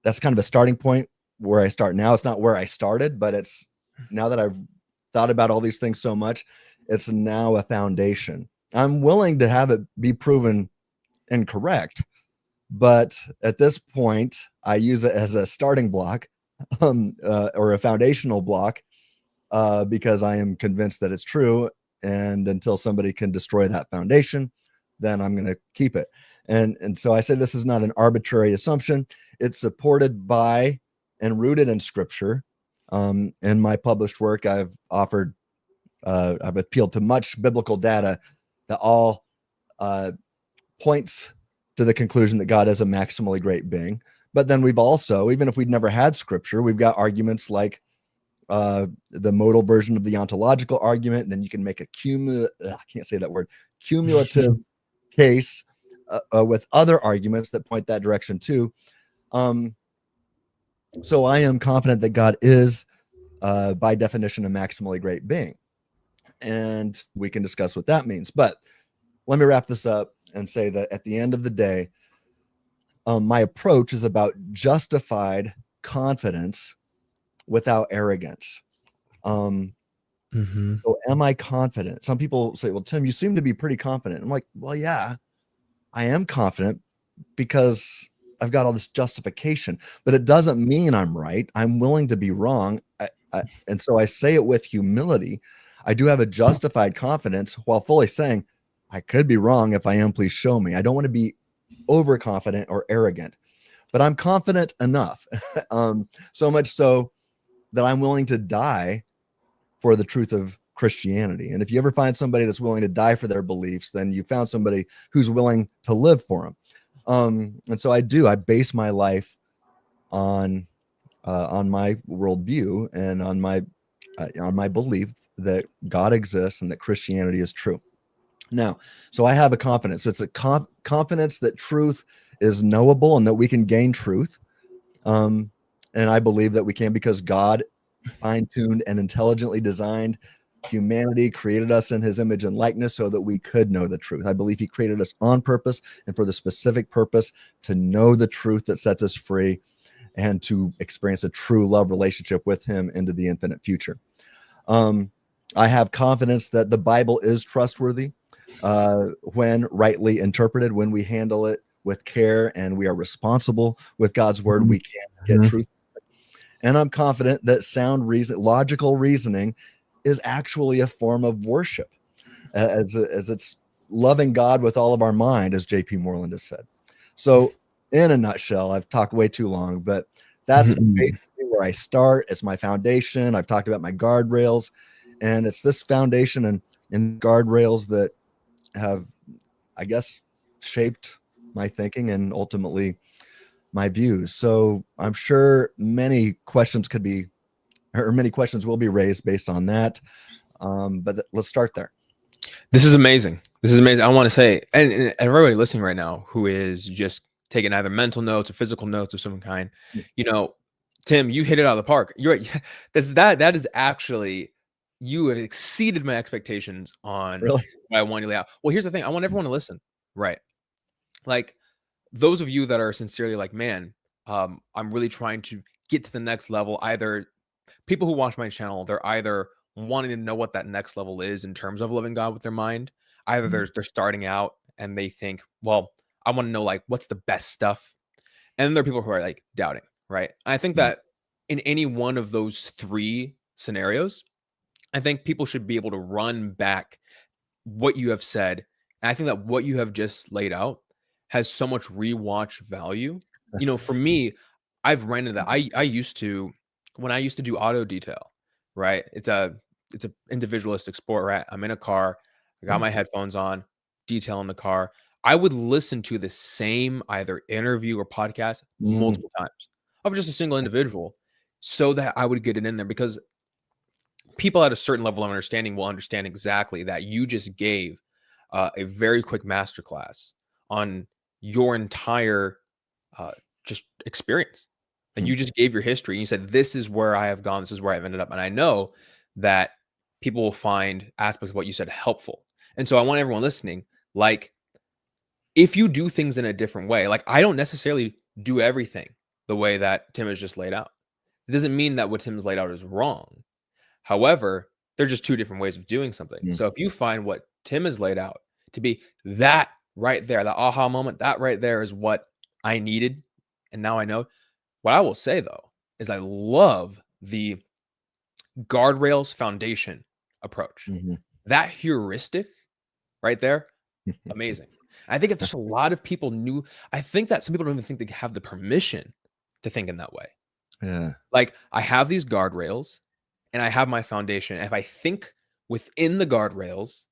that's kind of a starting point where I start now. It's not where I started, but it's now that I've thought about all these things so much, it's now a foundation. I'm willing to have it be proven incorrect, but at this point, I use it as a starting block, or a foundational block, because I am convinced that it's true. And until somebody can destroy that foundation, then I'm going to keep it. And so I say this is not an arbitrary assumption. It's supported by and rooted in Scripture. In my published work, I've appealed to much biblical data that all points to the conclusion that God is a maximally great being. But then we've also, even if we'd never had Scripture, we've got arguments like the modal version of the ontological argument. And then you can make a cumulative case with other arguments that point that direction too. So I am confident that God is, by definition, a maximally great being. And we can discuss what that means. But let me wrap this up and say that at the end of the day, my approach is about justified confidence without arrogance. So am I confident? Some people say, well, Tim, you seem to be pretty confident. I'm like, well, yeah, I am confident because I've got all this justification, but it doesn't mean I'm right. I'm willing to be wrong. And so I say it with humility. I do have a justified confidence while fully saying, I could be wrong. If I am, please show me. I don't want to be overconfident or arrogant, but I'm confident enough. So much so that I'm willing to die for the truth of Christianity. And if you ever find somebody that's willing to die for their beliefs, then you found somebody who's willing to live for them. And so I base my life on my worldview and on my belief that God exists and that Christianity is true. Now, so I have a confidence. It's a confidence that truth is knowable and that we can gain truth. And I believe that we can, because God fine-tuned and intelligently designed humanity, created us in his image and likeness so that we could know the truth. I believe he created us on purpose and for the specific purpose to know the truth that sets us free and to experience a true love relationship with him into the infinite future. I have confidence that the Bible is trustworthy when rightly interpreted, when we handle it with care and we are responsible with God's word, we can get truth. And I'm confident that sound reason, logical reasoning is actually a form of worship, as it's loving God with all of our mind, as J.P. Moreland has said. So in a nutshell, I've talked way too long, but that's basically where I start. It's my foundation. I've talked about my guardrails, and it's this foundation and guardrails that have, I guess, shaped my thinking and ultimately my views. So I'm sure many questions will be raised based on that. But let's start there. This is amazing. This is amazing. I want to say, and everybody listening right now who is just taking either mental notes or physical notes of some kind, Tim, you hit it out of the park. You're right. That is actually, you have exceeded my expectations on Really? what I want to lay out. Well, here's the thing. I want everyone to listen, right? Like, those of you that are sincerely like, man, I'm really trying to get to the next level. Either people who watch my channel, they're either wanting to know what that next level is in terms of loving God with their mind. Either they're starting out and they think, well, I want to know, like, what's the best stuff. And then there are people who are like doubting, right? I think that in any one of those three scenarios, I think people should be able to run back what you have said. And I think that what you have just laid out has so much rewatch value. For me, I've ran into that. I used to, when I used to do auto detail, right? It's a individualistic sport, right? I'm in a car, I got my headphones on, detail in the car. I would listen to the same either interview or podcast multiple times of just a single individual so that I would get it in there, because people at a certain level of understanding will understand exactly that you just gave a very quick masterclass on your entire just experience. And you just gave your history and you said, this is where I have gone. This is where I've ended up. And I know that people will find aspects of what you said helpful. And so I want everyone listening, like, if you do things in a different way, like, I don't necessarily do everything the way that Tim has just laid out. It doesn't mean that what Tim's laid out is wrong. However, they're just two different ways of doing something. So if you find what Tim has laid out to be that right there, the aha moment, that right there is what I needed, and now I know. What I will say, though, is I love the guardrails foundation approach. That heuristic right there, amazing. I think if there's a lot of people I think that some people don't even think they have the permission to think in that way. Yeah. Like, I have these guardrails and I have my foundation. If I think within the guardrails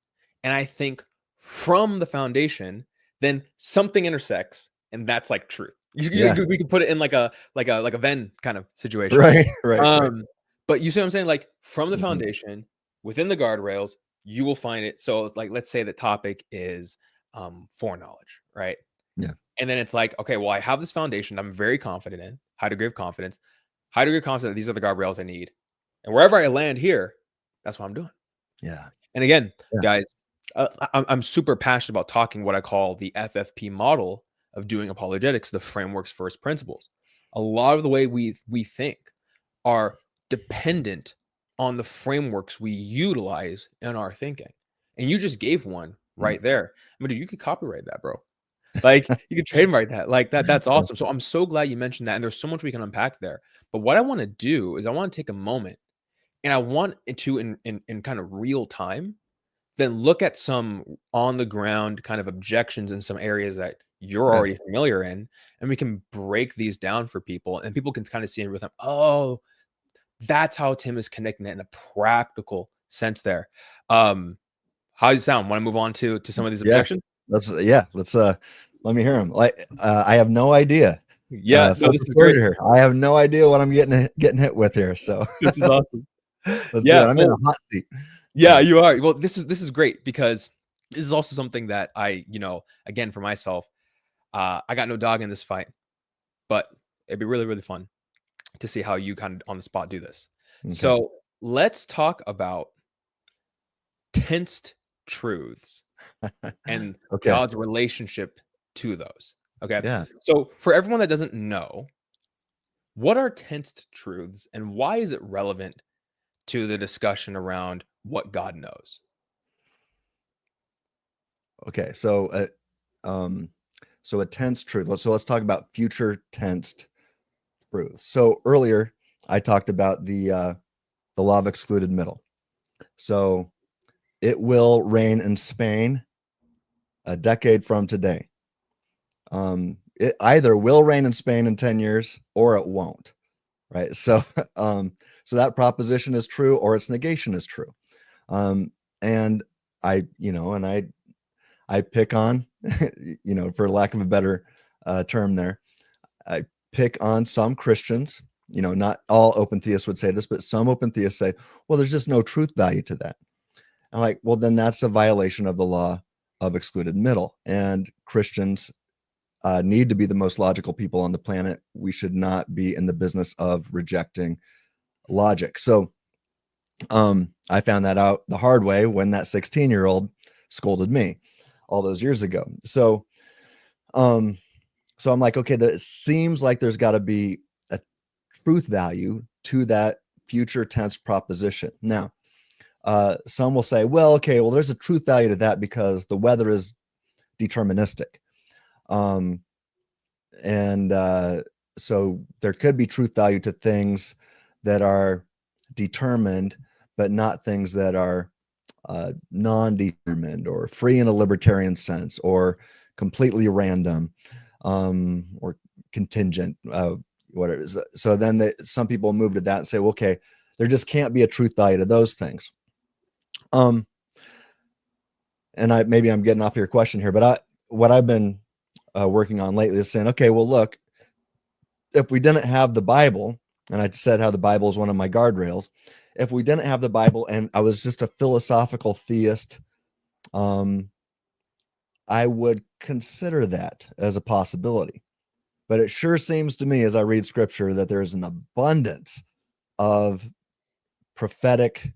and I think from the foundation, then something intersects, and that's like truth. We could put it in like a Venn kind of situation. Right. But you see what I'm saying? Like, from the foundation, within the guardrails, you will find it. So, like, let's say the topic is foreknowledge, right? Yeah. And then it's like, okay, well, I have this foundation I'm very confident in, high degree of confidence that these are the guardrails I need. And wherever I land here, that's what I'm doing. Yeah. And again, guys, I'm super passionate about talking what I call the FFP model of doing apologetics, the framework's first principles. A lot of the way we think are dependent on the frameworks we utilize in our thinking. And you just gave one right there. I mean, dude, you could copyright that, bro. Like, you could trademark that. Like, that's awesome. So I'm so glad you mentioned that, and there's so much we can unpack there. But what I wanna do is I wanna take a moment, and I want it to in kind of real time, then look at some on the ground kind of objections in some areas that you're Yeah. already familiar in, and we can break these down for people, and people can kind of see in real time, "Oh, that's how Tim is connecting it in a practical sense there." How does it sound? Wanna move on to some of these Yeah. objections? Let's let me hear them. Like I have no idea. Yeah, no, Full this is great. disclosure here. I have no idea what I'm getting hit with here. So This is awesome. let's do it. Yeah, I'm in a well, hot seat. yeah, you are. Well, this is great because this is also something that I, again, for myself, I got no dog in this fight, but it'd be really, really fun to see how you kind of on the spot do this. Okay. So let's talk about tensed truths and Okay. God's relationship to those. Okay. Yeah. So for everyone that doesn't know, what are tensed truths and why is it relevant to the discussion around what God knows? Okay. Um, so a tense truth. Let's talk about future tensed truths. So earlier I talked about the law of excluded middle. So it will rain in Spain a decade from today. It either will rain in Spain in 10 years or it won't. Right. So so that proposition is true or its negation is true. Um, and I pick on, for lack of a better term there, I pick on some Christians. Not all open theists would say this, but some open theists say, well, there's just no truth value to that. I'm like, well, then that's a violation of the law of excluded middle. And Christians need to be the most logical people on the planet. We should not be in the business of rejecting logic. So I found that out the hard way when that 16-year-old scolded me all those years ago. Um, so I'm like, okay, it seems like there's got to be a truth value to that future tense proposition. Now, some will say, well, okay, well, there's a truth value to that because the weather is deterministic. And so there could be truth value to things that are determined, but not things that are non-determined or free in a libertarian sense or completely random or contingent, whatever it is. So then some people move to that and say, well, okay, there just can't be a truth value to those things. And maybe I'm getting off your question here, but what I've been working on lately is saying, okay, well, look, if we didn't have the Bible, and I said how the Bible is one of my guardrails, if we didn't have the Bible and I was just a philosophical theist, I would consider that as a possibility. But it sure seems to me as I read scripture that there's an abundance of prophetic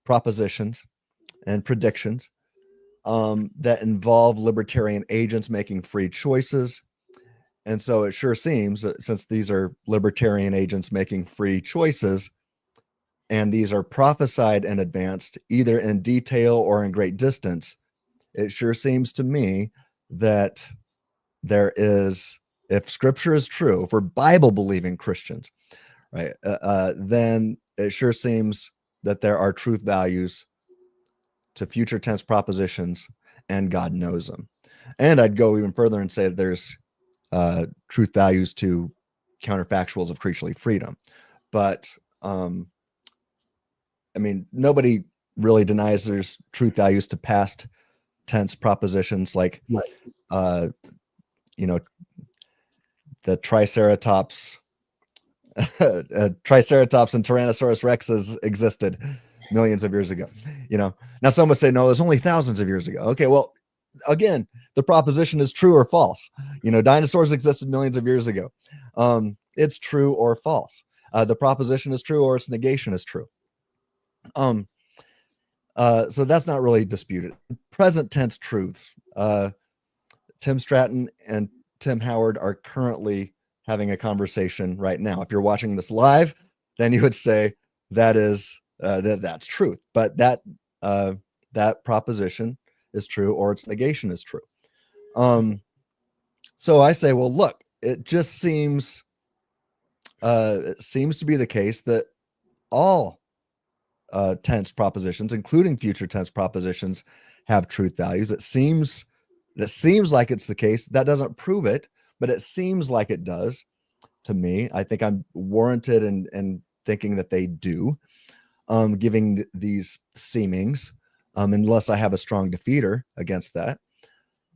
propositions and predictions that involve libertarian agents making free choices. And so it sure seems that since these are libertarian agents making free choices, and these are prophesied in advance, either in detail or in great distance, it sure seems to me that there is, if scripture is true, if we're Bible believing Christians, right, then it sure seems that there are truth values to future tense propositions, and God knows them. And I'd go even further and say that there's truth values to counterfactuals of creaturely freedom. But I mean, nobody really denies there's truth values to past tense propositions like, Right. you know, the Triceratops, Triceratops and Tyrannosaurus Rexes existed millions of years ago. Now some would say, no, there's only thousands of years ago. Okay, well, again, the proposition is true or false. Dinosaurs existed millions of years ago. It's true or false. The proposition is true or its negation is true. So that's not really disputed. Present tense truths. Tim Stratton and Tim Howard are currently having a conversation right now. If you're watching this live, then you would say that is that's truth. But that proposition is true or its negation is true. So I say, well, look, it seems to be the case that all tense propositions, including future tense propositions, have truth values. It seems like it's the case. That doesn't prove it, but it seems like it does to me. I think I'm warranted in thinking that they do, giving these seemings, unless I have a strong defeater against that.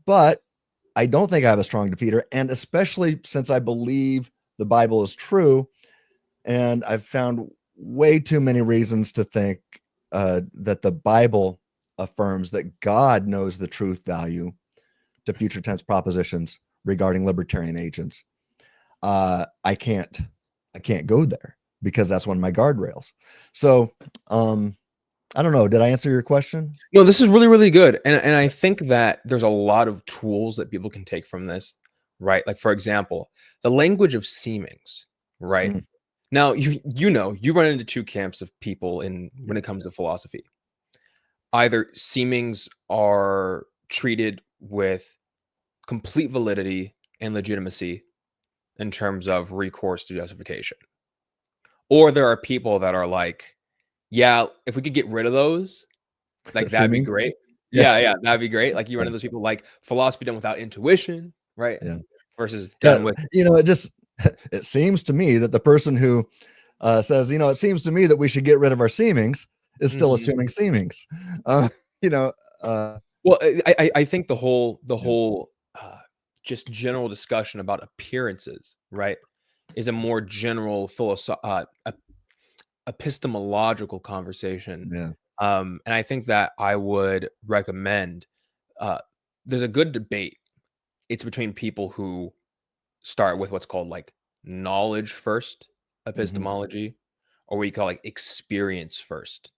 But I don't think I have a strong defeater, and especially since I believe the Bible is true, and I've found way too many reasons to think that the Bible affirms that God knows the truth value to future tense propositions regarding libertarian agents. I can't go there because that's one of my guardrails. So I don't know. Did I answer your question? No, this is really, really good. And I think that there's a lot of tools that people can take from this, right? Like, for example, the language of seemings, right? Mm. Now, you run into two camps of people when it comes to philosophy. Either seemings are treated with complete validity and legitimacy in terms of recourse to justification. Or there are people that are like, yeah, if we could get rid of those, like that'd be Seeming? great. Yeah. Yeah, that'd be great. Like you run into those people like philosophy done without intuition, right? Yeah. Versus Yeah. done with It seems to me that the person who says, it seems to me that we should get rid of our seemings is still Mhm. assuming seemings. Uh, you know, Well, I think the whole just general discussion about appearances, right, is a more general epistemological conversation. yeah. And I think that I would recommend uh, there's a good debate. It's between people who start with what's called like knowledge first Mhm. epistemology, or what you call like experience first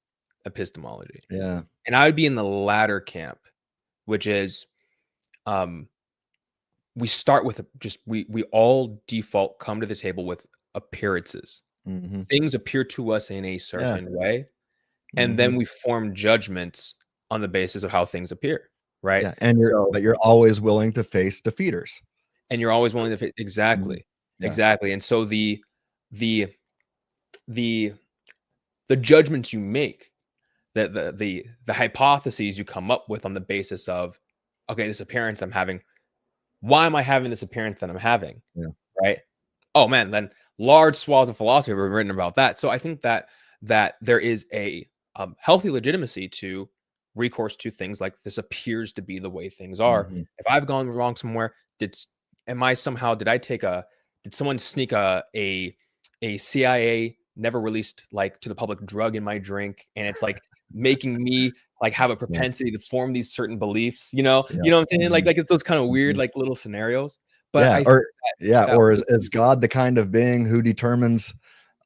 epistemology. Yeah. And I would be in the latter camp, which is um, we start with we all default come to the table with appearances. Mhm. Things appear to us in a Yeah. certain way, and then Mhm. we form judgments on the basis of how things appear, right? Yeah. And So, you're always willing to face defeaters. and you're always willing to Mhm. exactly, Yeah. exactly. And so the the the judgments you make, the hypotheses you come up with on the basis of, okay, this appearance I'm having, why am I having this appearance that I'm having, Yeah. right? Oh man, then large swaths of philosophy were written about that. So I think that there is a healthy legitimacy to recourse to things like this appears to be the way things are. Mhm. If I've gone wrong somewhere, did someone sneak a CIA never released like to the public drug in my drink, and it's like making me like have a Yeah. propensity to form these certain beliefs, you know? Yeah. You know what I'm saying? Mhm. Like it's those kind of weird Mhm. like little scenarios. But Yeah. I think Or yeah. that Or is God the kind of being who determines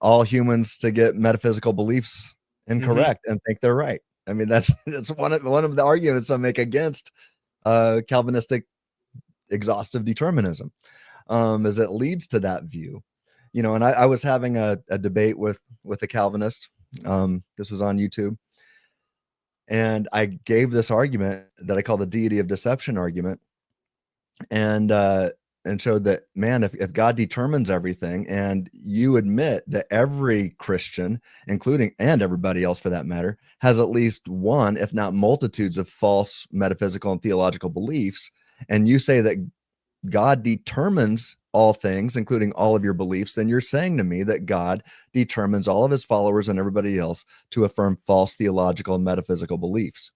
all humans to get metaphysical beliefs Mhm. incorrect and think they're right? I mean, that's that's one of the arguments I make against Calvinistic exhaustive determinism, is it leads to that view. And I was having a debate with a Calvinist. This was on YouTube, and I gave this argument that I call the deity of deception argument, and showed that, man, if God determines everything, and you admit that every Christian, including and everybody else for that matter, has at least one, if not multitudes, of false metaphysical and theological beliefs, and you say that God determines all things, including all of your beliefs, then you're saying to me that God determines all of his followers and everybody else to affirm false theological and metaphysical beliefs.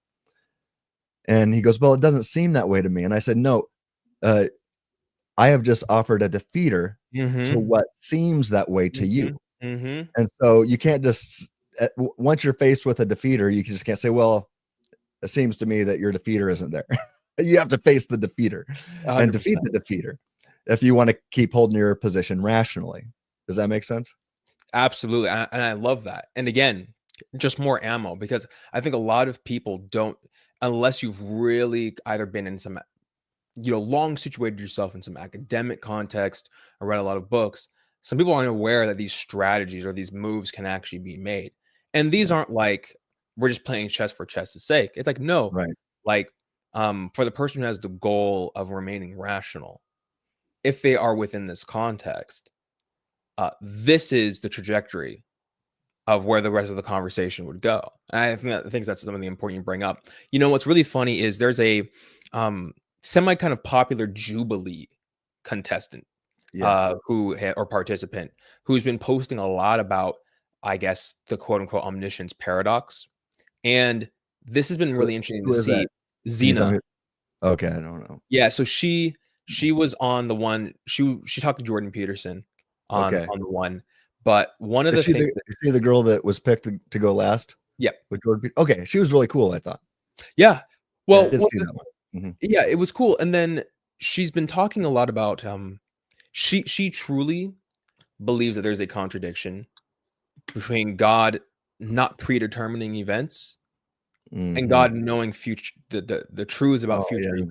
And he goes, well, it doesn't seem that way to me. And I said, no, uh, I have just offered a defeater to Mhm. what seems that way to Mhm. you. Mhm. And so you can't just, once you're faced with a defeater, you just can't say, well, it seems to me that your defeater isn't there. You have to face the defeater and defeat 100%. the defeater if you want to keep holding your position rationally. Does that make sense? Absolutely, and I love that. And again, just more ammo because I think a lot of people don't, unless you've really either been in some, long situated yourself in some academic context or read a lot of books. Some people aren't aware that these strategies or these moves can actually be made. And these Yeah. aren't like we're just playing chess for chess's sake. It's like no, Right. like for the person who has the goal of remaining rational, if they are within this context, this is the trajectory of where the rest of the conversation would go. And I think that's something important you bring up. You know, what's really funny is there's a semi kind of popular Jubilee contestant or participant who's been posting a lot about, I guess, the quote unquote omniscience paradox. And this has been really interesting to see. Xena. Okay, I don't know. Yeah, so she was on the one, she talked to Jordan Peterson on the one, but one of the things is she the girl that was picked to go last? Yeah. With Jordan okay, she was really cool, I thought. Yeah. Well, I did see that one. Mm-hmm. Yeah, it was cool. And then she's been talking a lot about she truly believes that there's a contradiction between God not predetermining events and God knowing future the truths about future events.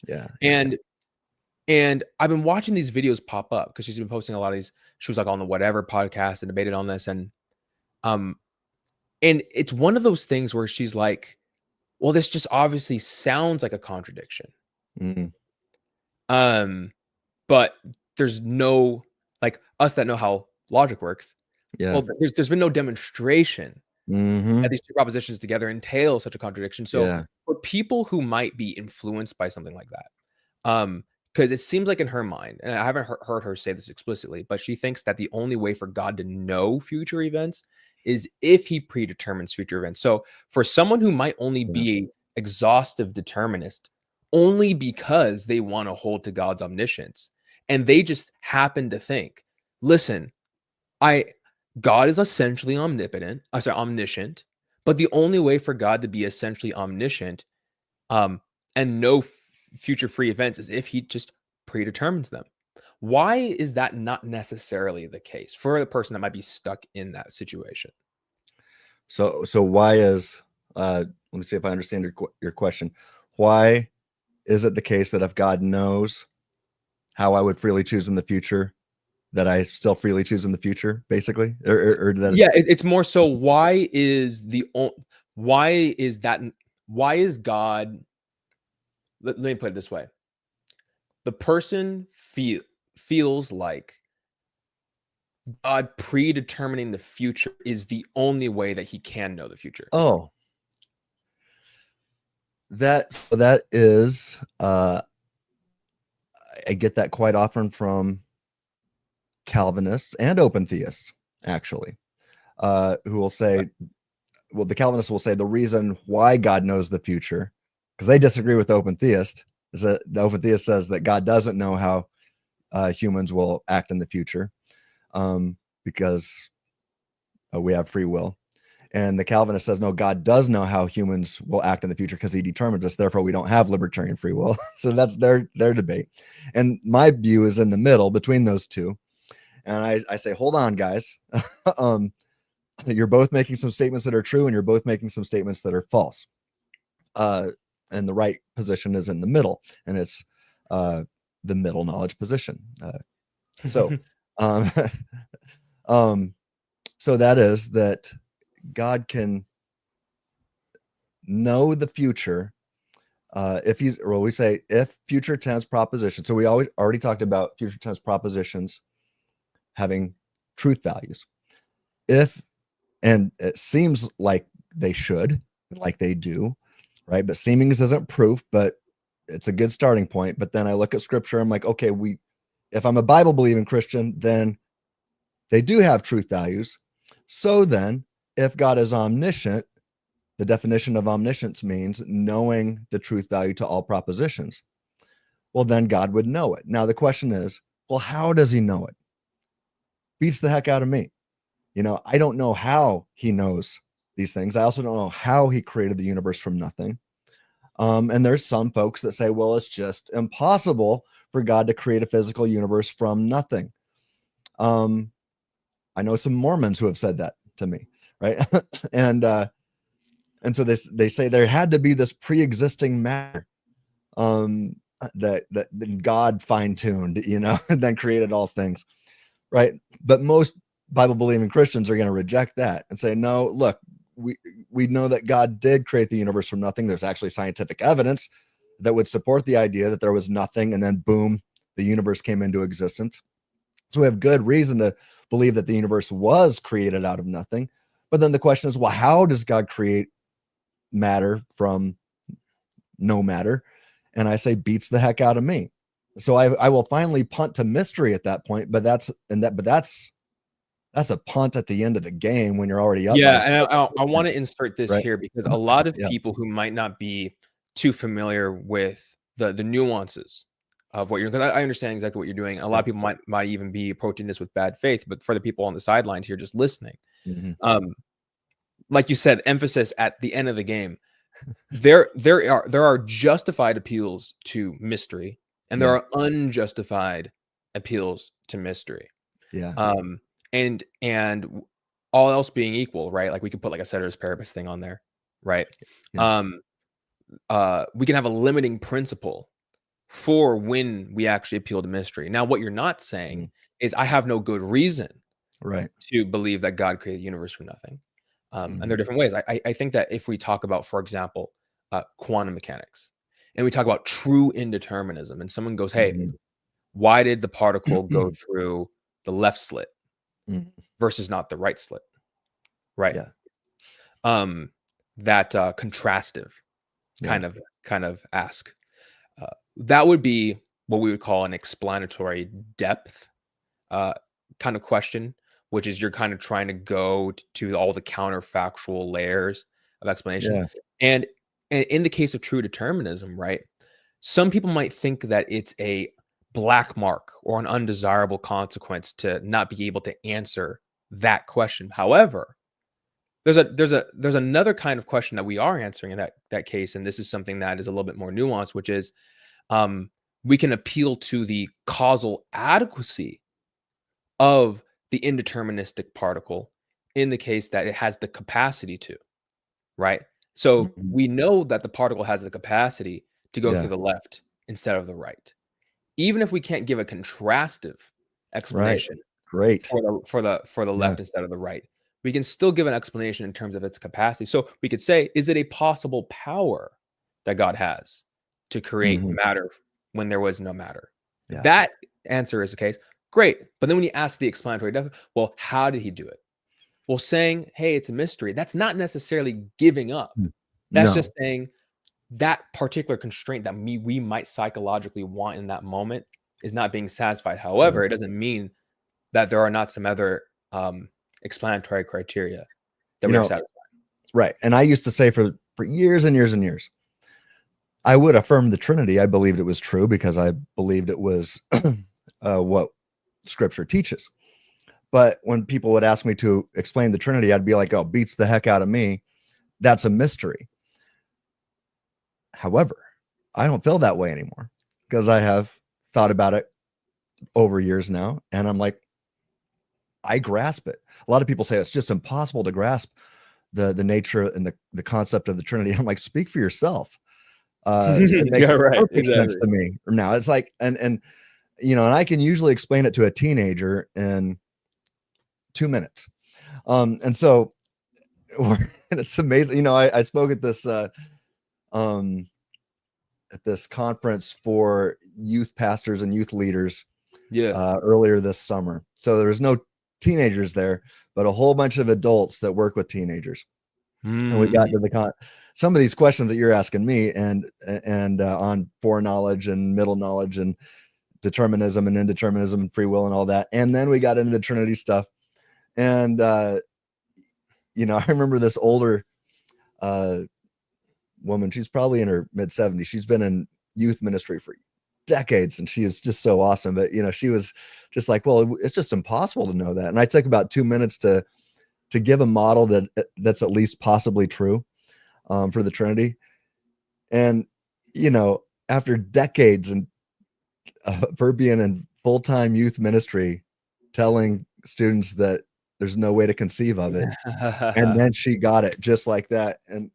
Yeah. And I've been watching these videos pop up because she's been posting a lot of these. She was like on the whatever podcast and debated on this, and it's one of those things where she's like, well, this just obviously sounds like a contradiction. But there's no, like, us that know how logic works. Yeah. Well, there's been no demonstration that these two propositions together entail such a contradiction. So for people who might be influenced by something like that, because it seems like in her mind, and I haven't heard her say this explicitly, but she thinks that the only way for God to know future events is if he predetermines future events. So for someone who might only be an exhaustive determinist, only because they want to hold to God's omniscience, and they just happen to think, listen, God is essentially omniscient, but the only way for God to be essentially omniscient and know future free events is if he just predetermines them. Why is that not necessarily the case for the person that might be stuck in that situation? So why is let me see if I understand your question. Why is it the case that if God knows how I would freely choose in the future, that I still freely choose in the future, basically? Or that it's more so, why is God, let me put it this way. The person feels like God predetermining the future is the only way that he can know the future. Oh, that is I get that quite often from Calvinists and open theists, actually, who will say, well, the Calvinists will say the reason why God knows the future, because they disagree with the open theist, is that the open theist says that God doesn't know how humans will act in the future because we have free will. And the Calvinist says, no, God does know how humans will act in the future because he determines us. Therefore, we don't have libertarian free will. So that's their debate. And my view is in the middle between those two. And I say, hold on, guys. You're both making some statements that are true, and you're both making some statements that are false. And the right position is in the middle, and it's the middle knowledge position. So that is that God can know the future we say if future tense propositions. So we already talked about future tense propositions having truth values. And it seems like they should, like they do, right? But seemings isn't proof, but it's a good starting point. But then I look at scripture, I'm like, okay, if I'm a Bible believing Christian, then they do have truth values. So then if God is omniscient, the definition of omniscience means knowing the truth value to all propositions. Well, then God would know it. Now the question is, well, how does he know it? Beats the heck out of me. I don't know how he knows these things. I also don't know how he created the universe from nothing. And there's some folks that say, well, it's just impossible for God to create a physical universe from nothing. I know some Mormons who have said that to me, right? And so they say there had to be this pre-existing matter that God fine-tuned, and then created all things, right? But most Bible-believing Christians are going to reject that and say, no, look, we know that God did create the universe from nothing. There's actually scientific evidence that would support the idea that there was nothing, and then boom, the universe came into existence. So we have good reason to believe that the universe was created out of nothing. But then the question is, well, how does God create matter from no matter? And I say, beats the heck out of me. So I will finally punt to mystery at that point. But that's a punt at the end of the game when you're already up. Yeah, and I want to insert this right here because a lot of yeah. people who might not be too familiar with the nuances of what you're, because I understand exactly what you're doing. A lot of people might even be approaching this with bad faith, but for the people on the sidelines here just listening, like you said, emphasis at the end of the game. There are justified appeals to mystery, and there are unjustified appeals to mystery. Yeah. And all else being equal, right? Like we could put like a ceteris paribus thing on there, right? Yeah. We can have a limiting principle for when we actually appeal to mystery. Now, what you're not saying is I have no good reason to believe that God created the universe from nothing. And there are different ways. I think that if we talk about, for example, quantum mechanics, and we talk about true indeterminism, and someone goes, hey, why did the particle go through the left slit versus not the right slit? Right. Yeah. That contrastive kind of ask. That would be what we would call an explanatory depth kind of question, which is you're kind of trying to go to all the counterfactual layers of explanation. Yeah. And in the case of true determinism, right, some people might think that it's a black mark or an undesirable consequence to not be able to answer that question. However, there's another kind of question that we are answering in that case, and this is something that is a little bit more nuanced, which is we can appeal to the causal adequacy of the indeterministic particle in the case that it has the capacity to, right? So we know that the particle has the capacity to go through the left instead of the right, even if we can't give a contrastive explanation for the left instead of the right. We can still give an explanation in terms of its capacity. So we could say, is it a possible power that God has to create matter when there was no matter? If that answer is the case, great. But then when you ask the explanatory depth, well, how did he do it? Well, saying, hey, it's a mystery, that's not necessarily giving up. That's just saying that particular constraint that we might psychologically want in that moment is not being satisfied. However, it doesn't mean that there are not some other explanatory criteria that we're satisfied. Right. And I used to say for years and years and years, I would affirm the Trinity. I believed it was true because I believed it was what Scripture teaches. But when people would ask me to explain the Trinity, I'd be like, oh, beats the heck out of me. That's a mystery. However, I don't feel that way anymore because I have thought about it over years now. And I'm like, I grasp it. A lot of people say it's just impossible to grasp the nature and the concept of the Trinity. I'm like, speak for yourself. It makes perfect sense to me now. It's like, and you know, and I can usually explain it to a teenager in 2 minutes. And so and it's amazing. You know, I spoke at this conference for youth pastors and youth leaders earlier this summer. So there was no teenagers there, but a whole bunch of adults that work with teenagers. And we got to some of these questions that you're asking me and on foreknowledge and middle knowledge and determinism and indeterminism and free will and all that. And then we got into the Trinity stuff. And, you know, I remember this older woman, she's probably in her mid-70s. She's been in youth ministry for decades and she is just so awesome. But, you know, she was just like, well, it's just impossible to know that. And I took about 2 minutes to give a model that's at least possibly true for the Trinity. And, you know, after decades and her being in full-time youth ministry, telling students that there's no way to conceive of it. And then she got it just like that. And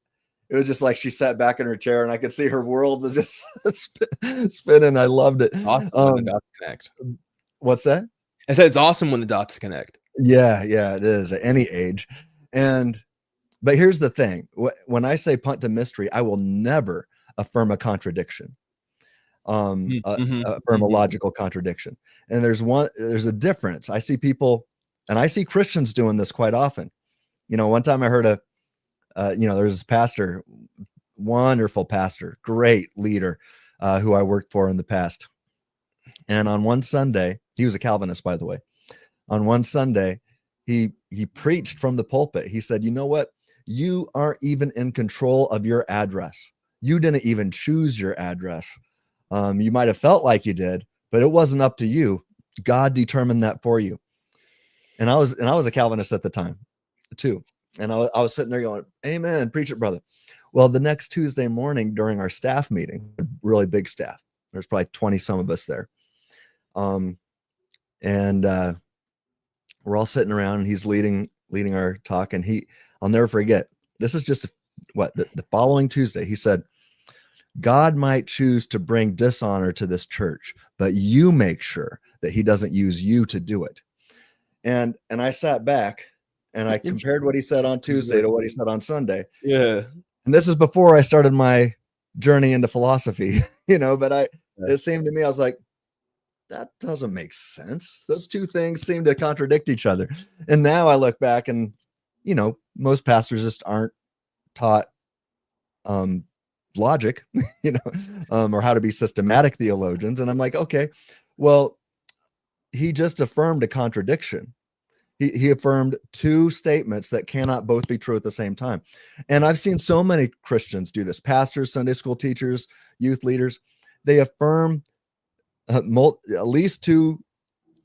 it was just like she sat back in her chair and I could see her world was just spinning. I loved it. Awesome when the dots connect. What's that? I said it's awesome when the dots connect. Yeah, it is at any age. But here's the thing. When I say punt to mystery, I will never affirm a contradiction. affirm a logical contradiction. And there's a difference. I see people, and I see Christians doing this quite often. One time I heard there's this pastor, wonderful pastor, great leader, who I worked for in the past. And on one Sunday, he was a Calvinist, by the way. On one Sunday, he preached from the pulpit. He said, "You know what? You aren't even in control of your address. You didn't even choose your address. You might have felt like you did, but it wasn't up to you. God determined that for you." And I was a Calvinist at the time too. And I was sitting there going, "Amen, preach it, brother." Well, the next Tuesday morning during our staff meeting, a really big staff, there's probably 20 some of us there. We're all sitting around, and he's leading our talk. And I'll never forget, this is just the following Tuesday, he said, "God might choose to bring dishonor to this church, but you make sure that he doesn't use you to do it." And I sat back and I compared what he said on Tuesday to what he said on Sunday. Yeah. And this is before I started my journey into philosophy, but it seemed to me, I was like, that doesn't make sense. Those two things seem to contradict each other. And now I look back and, most pastors just aren't taught logic, or how to be systematic theologians. And I'm like, okay, well, he just affirmed a contradiction. He affirmed two statements that cannot both be true at the same time. And I've seen so many Christians do this, pastors, Sunday school teachers, youth leaders. They affirm at least two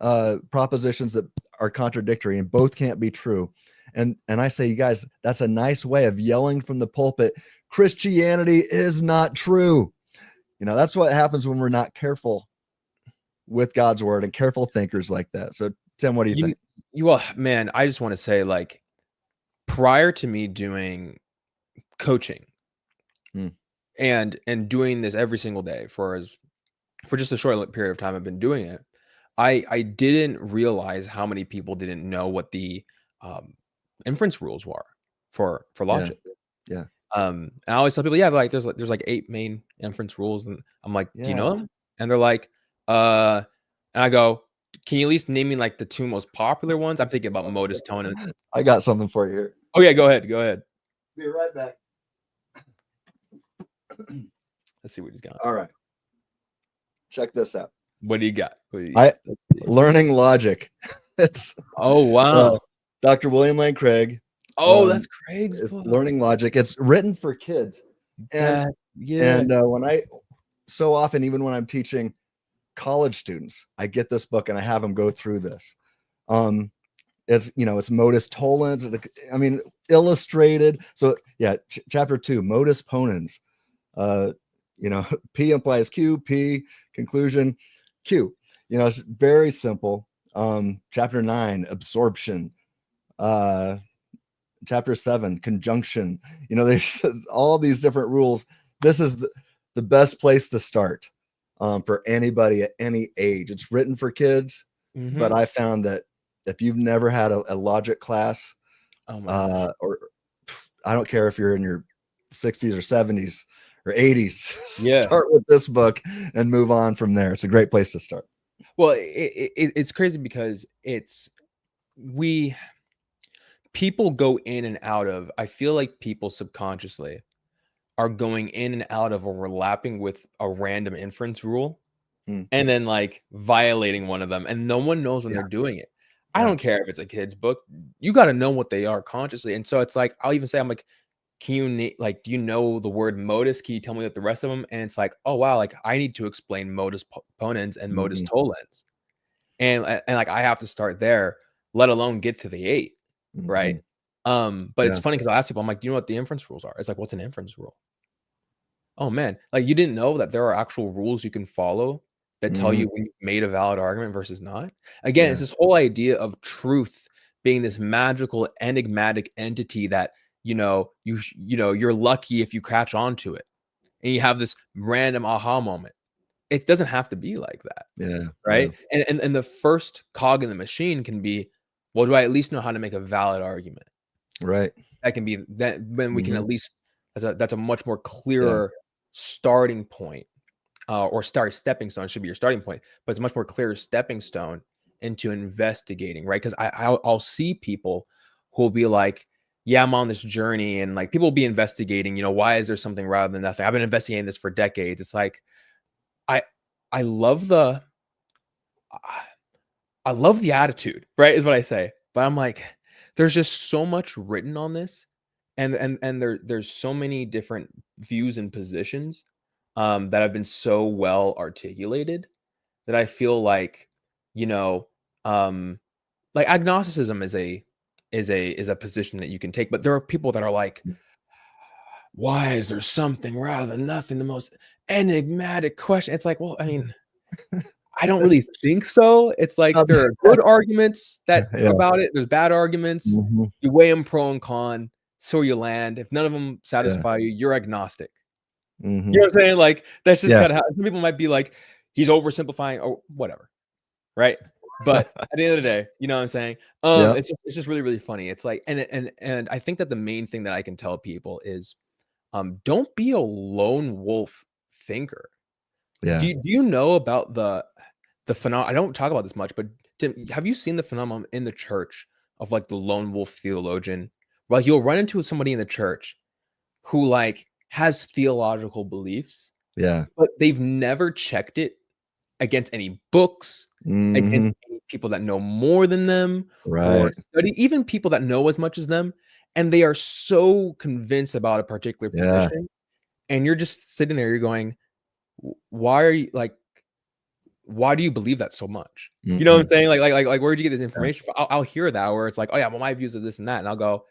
propositions that are contradictory, and both can't be true. And I say, you guys, that's a nice way of yelling from the pulpit, Christianity is not true. That's what happens when we're not careful with God's word and careful thinkers like that. So Tim, what do you think? Well, man, I just want to say, like, prior to me doing coaching and doing this every single day for just a short period of time I've been doing it, I didn't realize how many people didn't know what the inference rules were for logic. Yeah. And I always tell people, yeah, like there's like 8 main inference rules, and I'm like, do you know them? And they're like, and I go, can you at least name me like the 2 most popular ones? I'm thinking about modus tone. I got something for you here. Oh yeah, go ahead. Be right back. Let's see what he's got. All right. Check this out. What do you got? Learning logic. It's wow. Dr. William Lane Craig. Oh, that's Craig's book. Learning logic. It's written for kids. And so often, even when I'm teaching college students, I get this book and I have them go through this. It's modus tollens. Illustrated. So yeah, chapter 2, modus ponens. P implies Q, P conclusion, Q. It's very simple. Chapter 9, absorption. Chapter 7, conjunction. There's all these different rules. This is the best place to start for anybody at any age. It's written for kids, but I found that if you've never had a logic class, or I don't care if you're in your 60s or 70s or 80s, start with this book and move on from there. It's a great place to start. Well, it's crazy because people go in and out of, I feel like people subconsciously are going in and out of overlapping with a random inference rule and then like violating one of them, and no one knows when they're doing it. I don't care if it's a kid's book. You got to know what they are consciously. And so it's like, I'll even say, I'm like, can you do you know the word modus? Can you tell me what the rest of them? And it's like, oh wow, like I need to explain modus ponens and modus tollens, and like I have to start there, let alone get to the 8, right? But it's funny because I ask people, I'm like, do you know what the inference rules are? It's like, what's an inference rule? Oh man, like you didn't know that there are actual rules you can follow that tell you when you've made a valid argument versus not. Again, it's this whole idea of truth being this magical, enigmatic entity that you're lucky if you catch on to it, and you have this random aha moment. It doesn't have to be like that, right? Yeah. And the first cog in the machine can be, well, do I at least know how to make a valid argument? Right. That can be that. Then we can at least that's a much more clearer starting point. or stepping stone should be your starting point, but it's a much more clear stepping stone into investigating, right? Because I'll see people who will be like, yeah, I'm on this journey, and like people will be investigating, why is there something rather than nothing? I've been investigating this for decades. It's like I I love the I love the attitude, right? Is what I say. But I'm like, there's just so much written on this, and there's so many different views and positions that have been so well articulated that I feel like, you know, um, like agnosticism is a position that you can take, but there are people that are like, why is there something rather than nothing? The most enigmatic question. It's like, well, I mean, I don't really think so. It's like there are good arguments that Yeah. about it. There's bad arguments. Mhm. You weigh them pro and con, so you land. If none of them satisfy you, you're agnostic. Mhm. You know what I'm saying? Like that's just Yeah. kind of how some people might be like, he's oversimplifying or whatever, right? But at the end of the day, you know what I'm saying? Yeah. It's just really, really funny. It's like, and I think that the main thing that I can tell people is, don't be a lone wolf thinker. Yeah. Do you know about the phenomenon? I don't talk about this much, but Tim, have you seen the phenomenon in the church of like the lone wolf theologian? Well, you'll run into somebody in the church who like has theological beliefs, Yeah. but they've never checked it against any books, against Mhm. any people that know more than them, or Right. study, even people that know as much as them, and they are so convinced about a particular Yeah. position, and you're just sitting there, you're going, Why are you like? Why do you believe that so much?" You know what I'm Mhm. saying? Like, where'd you get this Yeah. information from? I'll hear that where it's like, "Oh, yeah, well, my views are this and that," and I'll go,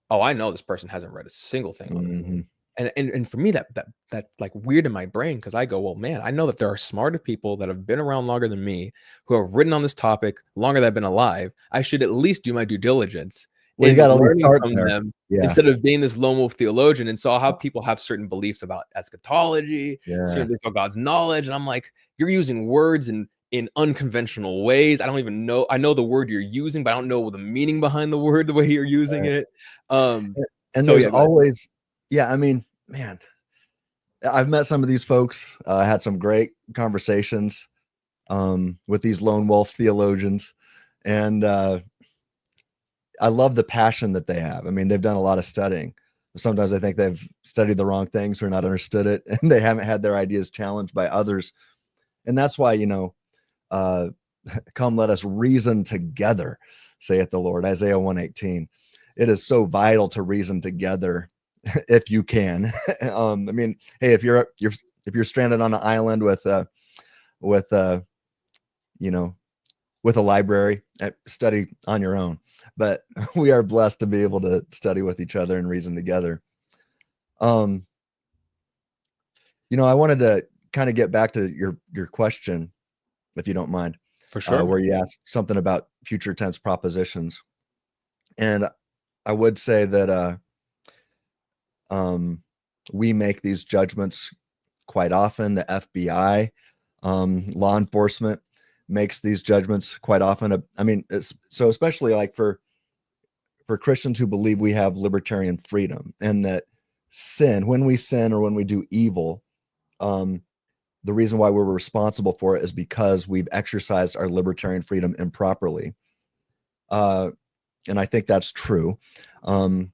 "Oh, I know this person hasn't read a single thing on this." Mhm. And for me, that like weird in my brain because I go, well, man, I know that there are smarter people that have been around longer than me who have written on this topic longer than I've been alive. I should at least do my due diligence Well, you in gotta at least learning start from there. them Yeah. instead of being this lone wolf theologian. And so I'll have people have certain beliefs about eschatology, Yeah. certain beliefs about God's knowledge, and I'm like, you're using words in unconventional ways. I don't even know. I know the word you're using, but I don't know the meaning behind the word the way you're using Right. it. Um, And so there's yeah, go ahead. always yeah, I mean, man, I've met some of these folks, had some great conversations, with these lone wolf theologians, and, I love the passion that they have. I mean, they've done a lot of studying. Sometimes I think they've studied the wrong things or not understood it, and they haven't had their ideas challenged by others, and that's why, uh, "Come, let us reason together, saith the Lord," Isaiah 118. It is so vital to reason together if you can. I mean, hey, if you're stranded on an island with you know with a library, study on your own. But we are blessed to be able to study with each other and reason together. Um, I wanted to kind of get back to your question, if you don't mind, For sure. where you asked something about future tense propositions, and I would say that um, we make these judgments quite often. The FBI, law enforcement makes these judgments quite often. I mean, so especially like for Christians who believe we have libertarian freedom and that when we sin or when we do evil, um, the reason why we're responsible for it is because we've exercised our libertarian freedom improperly. Uh, and I think that's true. Um,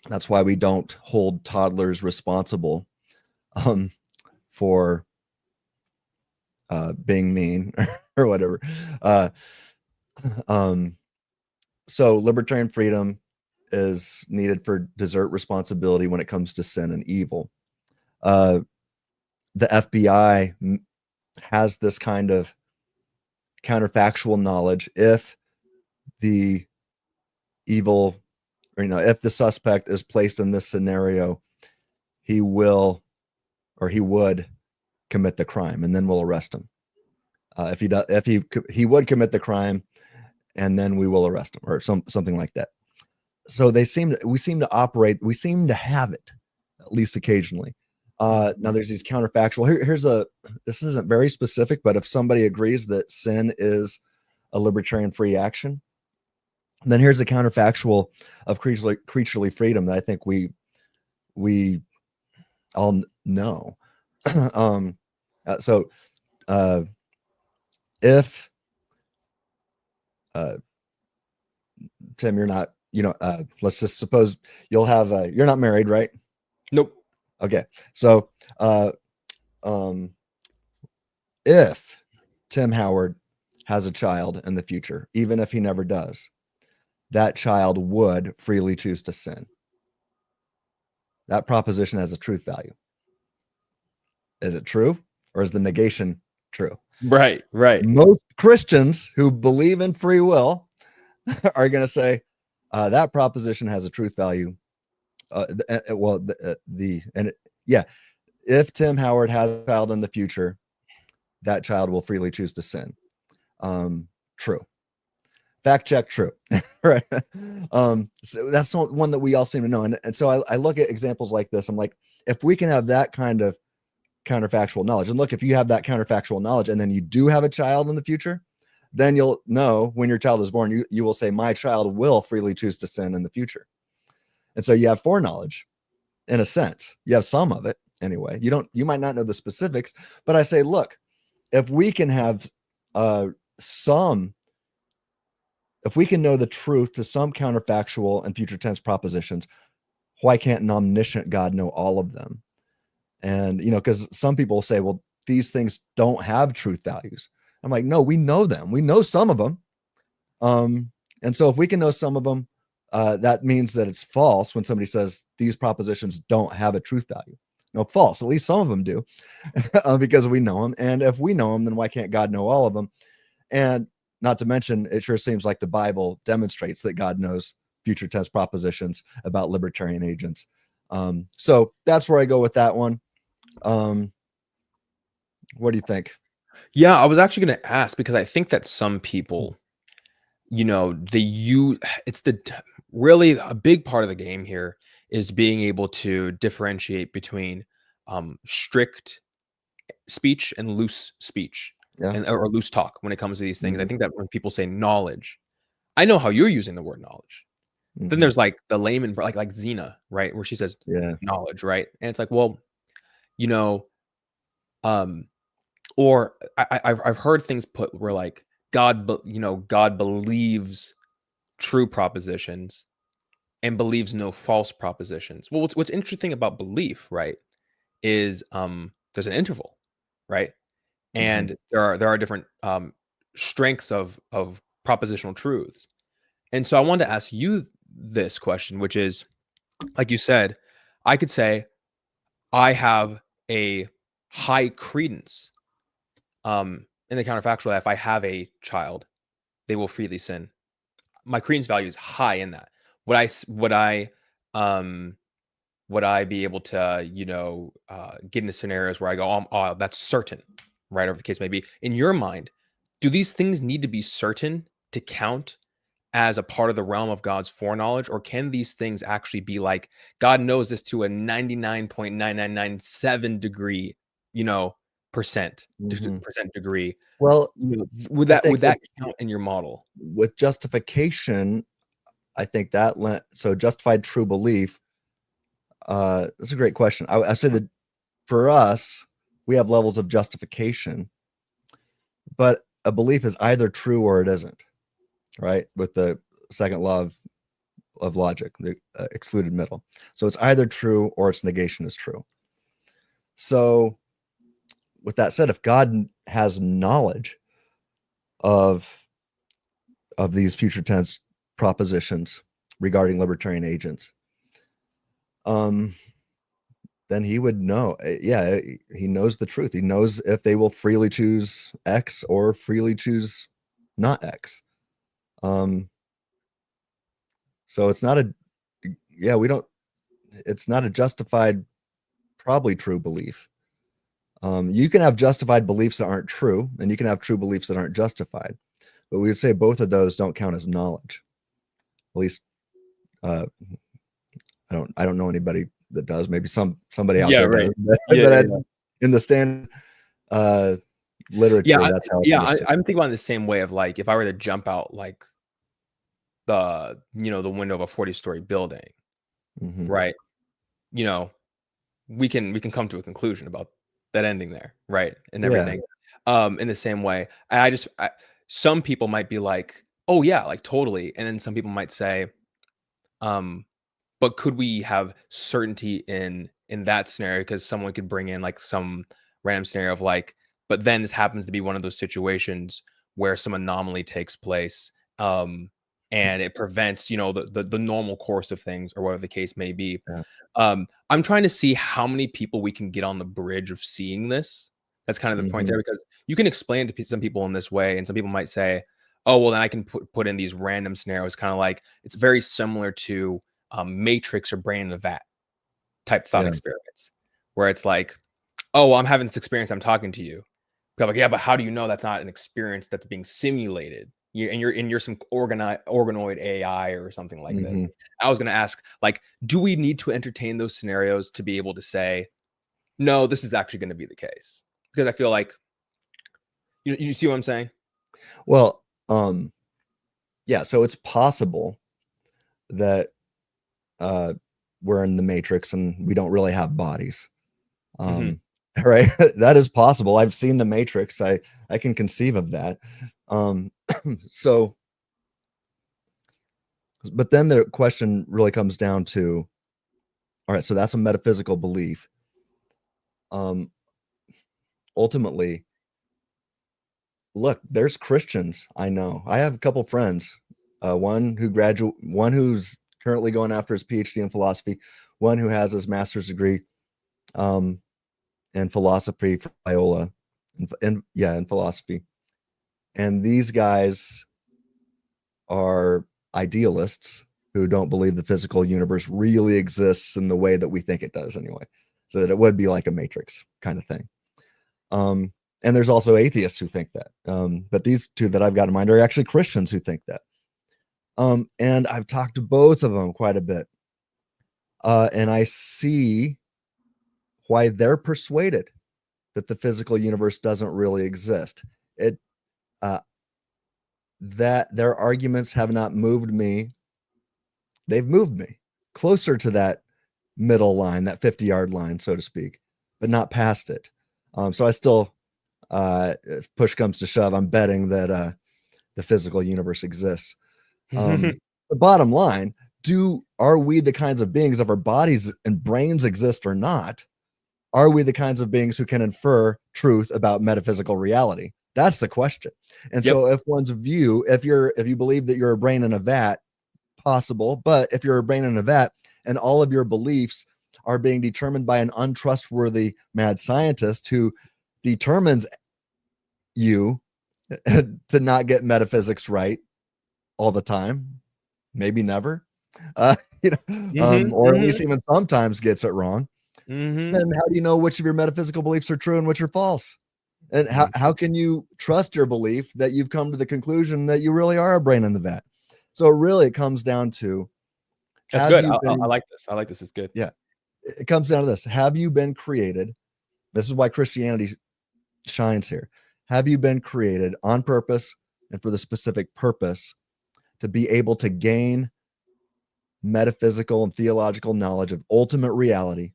that's why we don't hold toddlers responsible um, for being mean or whatever. Uh, um, so libertarian freedom is needed for desert responsibility when it comes to sin and evil. Uh, the FBI has this kind of counterfactual knowledge. If the evil, or if the suspect is placed in this scenario, he will or he would commit the crime, and then we'll arrest him. If he would commit the crime, and then we will arrest him, or something like that. So we seem to have it at least occasionally. Now there's these counterfactual. This isn't very specific, but if somebody agrees that sin is a libertarian free action, then here's a counterfactual of creaturely freedom that I think we all know. So if Tim, you're not, let's just suppose you'll have, you're not married, right? Nope. Okay. So if Tim Howard has a child in the future, even if he never does, that child would freely choose to sin. That proposition has a truth value. Is it true, or is the negation true? Right. Most Christians who believe in free will are going to say that proposition has a truth value. If Tim Howard has a child in the future, that child will freely choose to sin. True. Fact check, true. Right. So that's one that we all seem to know. And so I look at examples like this. I'm like, if we can have that kind of counterfactual knowledge, and look, if you have that counterfactual knowledge and then you do have a child in the future, then you'll know when your child is born, you will say, my child will freely choose to sin in the future. And so you have foreknowledge in a sense. You have some of it anyway. You might not know the specifics, but I say, look, if we can have if we can know the truth to some counterfactual and future tense propositions, why can't an omniscient God know all of them? And, because some people say, well, these things don't have truth values. I'm like, no, we know them. We know some of them. And so if we can know some of them, that means that it's false when somebody says these propositions don't have a truth value. No, false. At least some of them do, because we know them. And if we know them, then why can't God know all of them? And not to mention, it sure seems like the Bible demonstrates that God knows future tense propositions about libertarian agents. So that's where I go with that one. What do you think? Yeah, I was actually going to ask, because I think that some people, it's really a big part of the game here is being able to differentiate between strict speech and loose speech, or loose talk when it comes to these things. I think that when people say knowledge, I know how you're using the word knowledge. Then there's like the layman, like Zena, right, where she says knowledge, right? And it's like, well, or I've heard things put where like God believes true propositions and believes no false propositions. Well, what's interesting about belief, right, is there's an interval, right? And there are different strengths of propositional truths. And so I wanted to ask you this question, which is, like you said, I could say I have a high credence in the counterfactual that if I have a child, they will freely sin. My credence value is high in that. Would I be able to get into scenarios where I go, oh, that's certain, right? Or the case may be. In your mind, do these things need to be certain to count as a part of the realm of God's foreknowledge, or can these things actually be like God knows this to a 99.9997 degree, percent degree? Well, would that count in your model? With justification, I think that so justified true belief. That's a great question. I say that for us, we have levels of justification, but a belief is either true or it isn't, right? With the second law of logic, the excluded middle. So it's either true or its negation is true. So with that said, if God has knowledge of these future tense propositions regarding libertarian agents, then he would know. Yeah, he knows the truth. He knows if they will freely choose X or freely choose not X. So it's not it's not a justified, probably true belief. You can have justified beliefs that aren't true, and you can have true beliefs that aren't justified. But we would say both of those don't count as knowledge. At least, I don't know anybody that does. Maybe somebody out there does. But in the standard literature, that's how. I'm thinking on the same way of like if I were to jump out like the window of a 40-story building, right? We can come to a conclusion about that ending there, right? And Yeah. everything. In the same way. Some people might be like, "Oh yeah, like totally." And then some people might say, um, but could we have certainty in that scenario? Because someone could bring in like some random scenario of like, but then this happens to be one of those situations where some anomaly takes place, and it prevents, the normal course of things or whatever the case may be. Yeah. I'm trying to see how many people we can get on the bridge of seeing this. That's kind of the point Mhm. there, because you can explain to some people in this way, and some people might say, "Oh, well, then I can put in these random scenarios." Kind of like it's very similar to Matrix or Brain in a Vat type thought Yeah. experiments, where it's like, "Oh, well, I'm having this experience. I'm talking to you." They're like, "Yeah, but how do you know that's not an experience that's being simulated? You're some organoid AI or something like this." Mhm. I was going to ask, like, do we need to entertain those scenarios to be able to say, no, this is actually going to be the case? Because I feel like, you see what I'm saying? Well, yeah, so it's possible that uh we're in the matrix and we don't really have bodies. Hmm. Um right? That is possible. I've seen the Matrix. I can conceive of that. Um so but then the question really comes down to, all right, so that's a metaphysical belief. Um Ultimately, look, there's Christians I know. I have a couple friends, one who's currently going after his PhD in philosophy, one who has his master's degree um, in philosophy from Iola, in philosophy. And these guys are idealists who don't believe the physical universe really exists in the way that we think it does, anyway. So that it would be like a matrix kind of thing. Um, and there's also atheists who think that. But these two that I've got in mind are actually Christians who think that. And I've talked to both of them quite a bit. And I see why they're persuaded that the physical universe doesn't really exist. It uh, that their arguments have not moved me. They've moved me closer to that middle line, that 50-yard line, so to speak, but not past it. So I still, if push comes to shove, I'm betting that the physical universe exists. The bottom line, are we the kinds of beings, if our bodies and brains exist or not? Are we the kinds of beings who can infer truth about metaphysical reality? That's the question. And Yep. so if you believe that you're a brain in a vat, possible, but if you're a brain in a vat and all of your beliefs are being determined by an untrustworthy mad scientist who determines you to not get metaphysics right all the time, maybe never, uh, Hmm. or at Hmm. least even sometimes gets it wrong, Hmm. then how do you know which of your metaphysical beliefs are true and which are false? And how can you trust your belief that you've come to the conclusion that you really are a brain in the vat? So really it comes down to, That's have good. you I been like this. I like this. It's good. yeah, it comes down to this. Have you been created? This is why Christianity shines here. Have you been created on purpose and for the specific purpose to be able to gain metaphysical and theological knowledge of ultimate reality?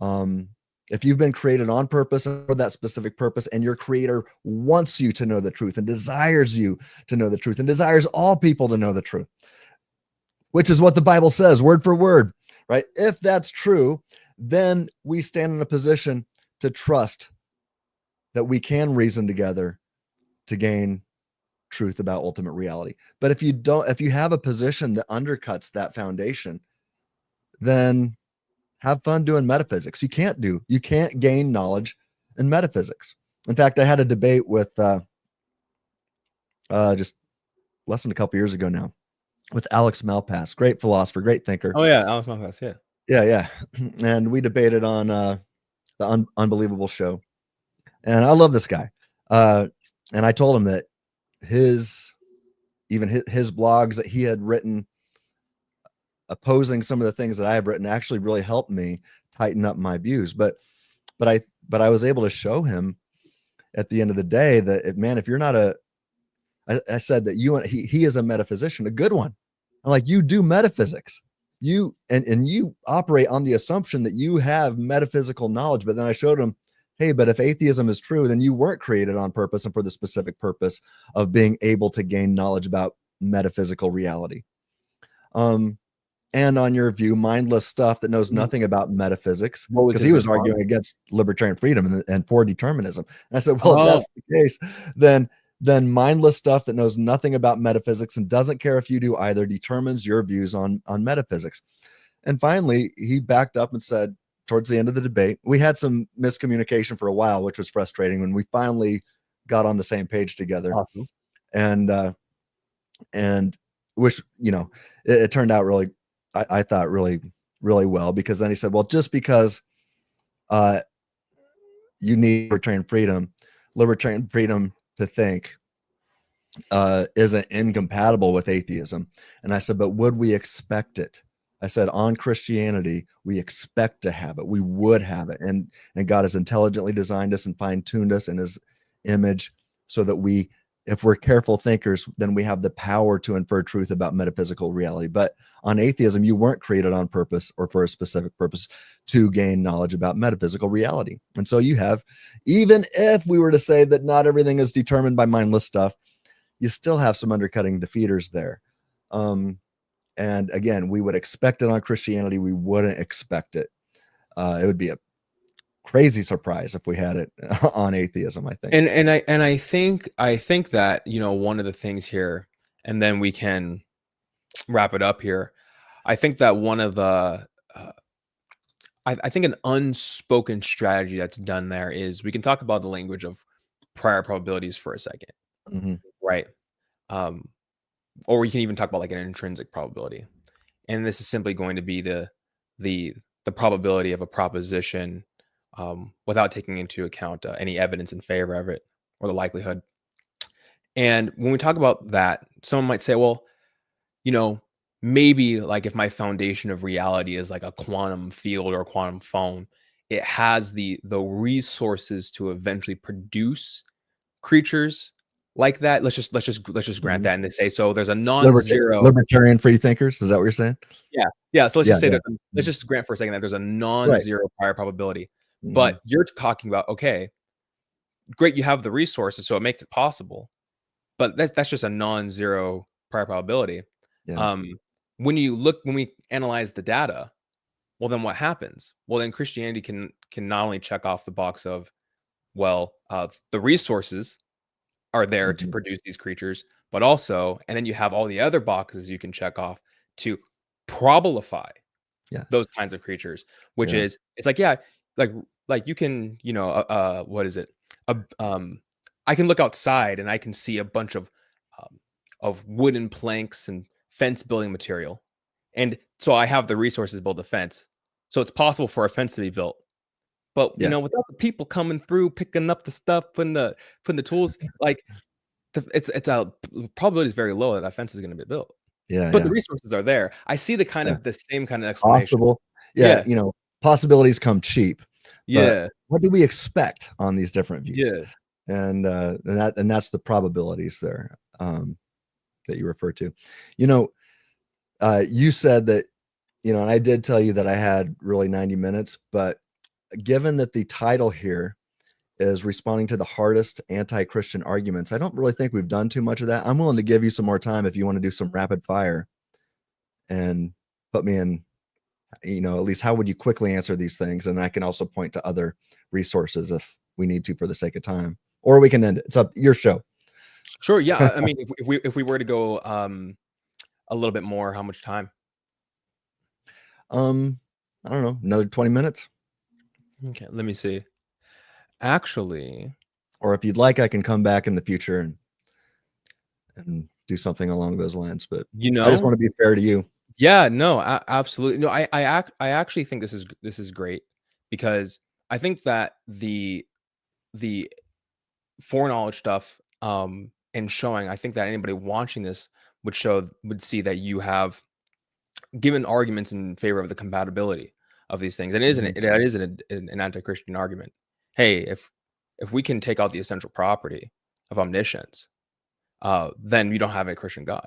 Um, if you've been created on purpose and for that specific purpose, and your creator wants you to know the truth and desires you to know the truth and desires all people to know the truth, which is what the Bible says, word for word, right? If that's true, then we stand in a position to trust that we can reason together to gain truth about ultimate reality. But if you have a position that undercuts that foundation, then have fun doing metaphysics. You can't gain knowledge in metaphysics. In fact, I had a debate with just less than a couple years ago now with Alex Malpass, great philosopher, great thinker. Oh yeah, Alex Moffat. Yeah. Yeah. And we debated on the Unbelievable Show. And I love this guy. And I told him that his blogs that he had written opposing some of the things that I have written actually really helped me tighten up my views. But I was able to show him at the end of the day that if you're not I said that he is a metaphysician, a good one. I'm like, you do metaphysics. You operate on the assumption that you have metaphysical knowledge. But then I showed him hey, but if atheism is true, then you weren't created on purpose and for the specific purpose of being able to gain knowledge about metaphysical reality. And on your view, mindless stuff that knows nothing about metaphysics, What was because his he was response? arguing against libertarian freedom and for determinism. And I said, well, if Oh, that's the case, then mindless stuff that knows nothing about metaphysics and doesn't care if you do either determines your views on metaphysics. And finally, he backed up and said, towards the end of the debate, we had some miscommunication for a while, which was frustrating when we finally got on the same page together. awesome. And which, it turned out really, I thought really, really well, because then he said, well, just because you need libertarian freedom to think isn't incompatible with atheism. And I said, but would we expect it? I said, on Christianity, we expect to have it. We would have it. And God has intelligently designed us and fine-tuned us in his image so that if we're careful thinkers, then we have the power to infer truth about metaphysical reality. But on atheism, you weren't created on purpose or for a specific purpose to gain knowledge about metaphysical reality. And so you have, even if we were to say that not everything is determined by mindless stuff, you still have some undercutting defeaters there. And again, we would expect it on Christianity. We wouldn't expect it. It would be a crazy surprise if we had it on atheism, I think. And I think that, one of the things here, and then we can wrap it up here. I think that one of the I think an unspoken strategy that's done there is we can talk about the language of prior probabilities for a second, right? Or we can even talk about like an intrinsic probability, and this is simply going to be the probability of a proposition without taking into account any evidence in favor of it or the likelihood. And when we talk about that, someone might say, well, maybe like if my foundation of reality is like a quantum field or a quantum foam, it has the resources to eventually produce creatures like that. Let's just grant that, and they say so. There's a non-zero libertarian free thinkers. Is that what you're saying? Yeah. So let's just say that. Yeah. Let's just grant for a second that there's a non-zero prior probability. But you're talking about, okay, great, you have the resources, so it makes it possible. But that's just a non-zero prior probability. Yeah. When we analyze the data, well, then what happens? Well, then Christianity can not only check off the box of, well, the resources are there to produce these creatures, but also, and then you have all the other boxes you can check off to probabilify those kinds of creatures, which is, it's like, like you can, what is it? I can look outside and I can see a bunch of wooden planks and fence building material. And so I have the resources to build a fence. So it's possible for a fence to be built. But without the people coming through, picking up the stuff, putting the tools, like it's a probability is very low that fence is going to be built. But the resources are there. I see the kind of the same kind of explanation. Possible. Yeah. Possibilities come cheap. Yeah. What do we expect on these different views? Yeah. And that's the probabilities there that you refer to. You said that, and I did tell you that I had really 90 minutes, but given that the title here is responding to the hardest anti-Christian arguments, I don't really think we've done too much of that. I'm willing to give you some more time if you want to do some rapid fire and put me in, at least how would you quickly answer these things? And I can also point to other resources if we need to for the sake of time, or we can end it. It's up your show. Sure. Yeah. I mean, if we were to go a little bit more, how much time? I don't know, another 20 minutes. Okay, let me see. Actually, or if you'd like, I can come back in the future and do something along those lines. But I just want to be fair to you. Yeah, no, absolutely. No, I actually think this is great, because I think that the foreknowledge stuff and showing, I think that anybody watching this would see that you have given arguments in favor of the compatibility of these things. And it is an anti-Christian argument. Hey, if we can take out the essential property of omniscience, then we don't have a Christian God,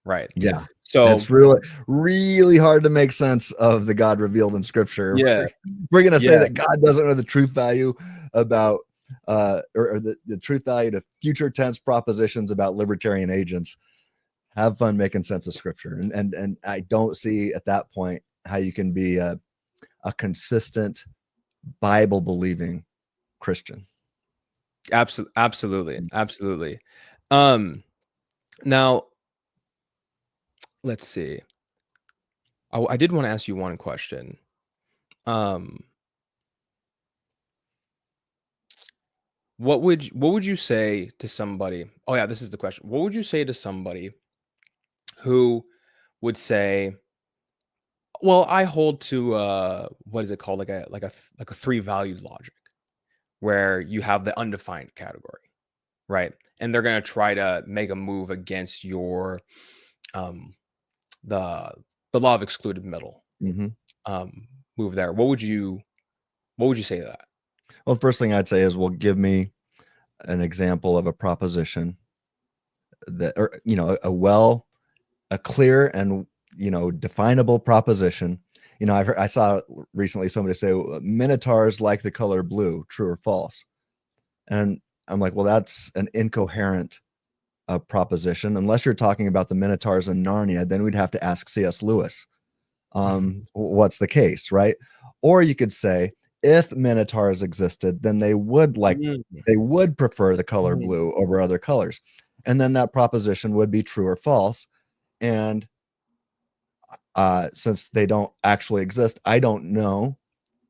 right? Yeah. So it's really, really hard to make sense of the God revealed in Scripture. yeah, We're going to say yeah, that God doesn't know the truth value about, or the truth value to future tense propositions about libertarian agents. Have fun making sense of Scripture, and I don't see at that point how you can be a consistent Bible believing Christian. absolutely. Now let's see. I did want to ask you one question. Um, what would you say to somebody? Oh yeah, this is the question. What would you say to somebody who would say, "Well, I hold to what is it called, like a three valued logic, where you have the undefined category, right? And they're gonna try to make a move against your um the law of excluded middle Mm-hmm. move there. What would you say to that? Well, the first thing I'd say is, well, give me an example of a proposition that, or a clear and definable proposition. I saw recently somebody say minotaurs like the color blue, true or false, and I'm like, well, that's an incoherent proposition. Unless you're talking about the minotaurs in Narnia, then we'd have to ask C.S. Lewis, what's the case, right? Or you could say, if minotaurs existed, then they would Mm, prefer the color mhm, blue over other colors, and then that proposition would be true or false. And since they don't actually exist, I don't know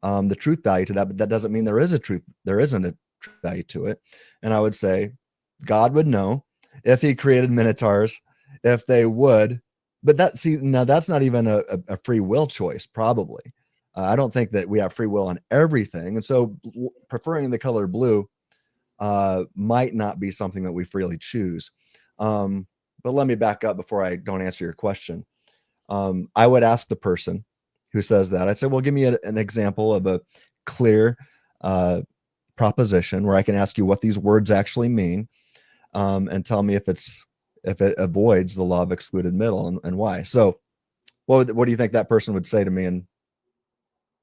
the truth value to that, but that doesn't mean there isn't a truth value to it. And I would say God would know if he created minotaurs, if they would, but now that's not even a free will choice, probably. I don't think that we have free will on everything. And so preferring the color blue might not be something that we freely choose. But let me back up before I don't answer your question. I would ask the person who says that, I'd say, well, give me an example of a clear proposition where I can ask you what these words actually mean, and tell me if it avoids the law of excluded middle, and why. So what do you think that person would say to me and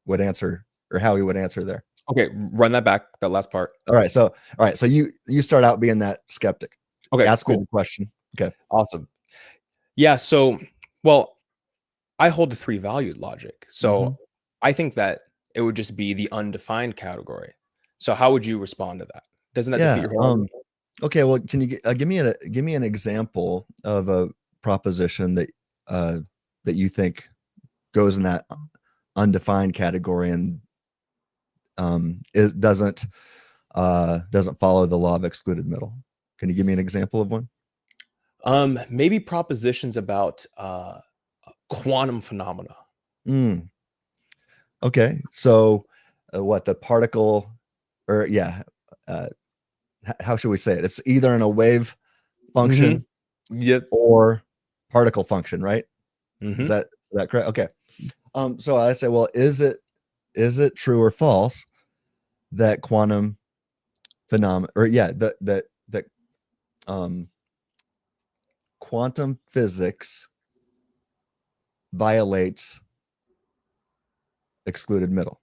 would answer, or how he would answer there? okay, run that back, that last part. All right. So you start out being that skeptic. Okay, Ask me cool. the question. Okay. Awesome. Yeah, so, well, I hold the three valued logic. Mm-hmm. So I think that it would just be the undefined category. So how would you respond to that? Doesn't that defeat Yeah. your whole argument? Okay. Well, can you give me an example of a proposition that you think goes in that undefined category and it doesn't follow the law of excluded middle? Can you give me an example of one? Maybe propositions about quantum phenomena. Mm, okay. So what the particle, or yeah, uh, how should we say it? It's either in a wave Mm-hmm. function Yep. or particle function, right? Is Mm-hmm. that correct? Okay. So I say, well, is it true or false that quantum phenomena, or yeah, that um quantum physics violates excluded middle?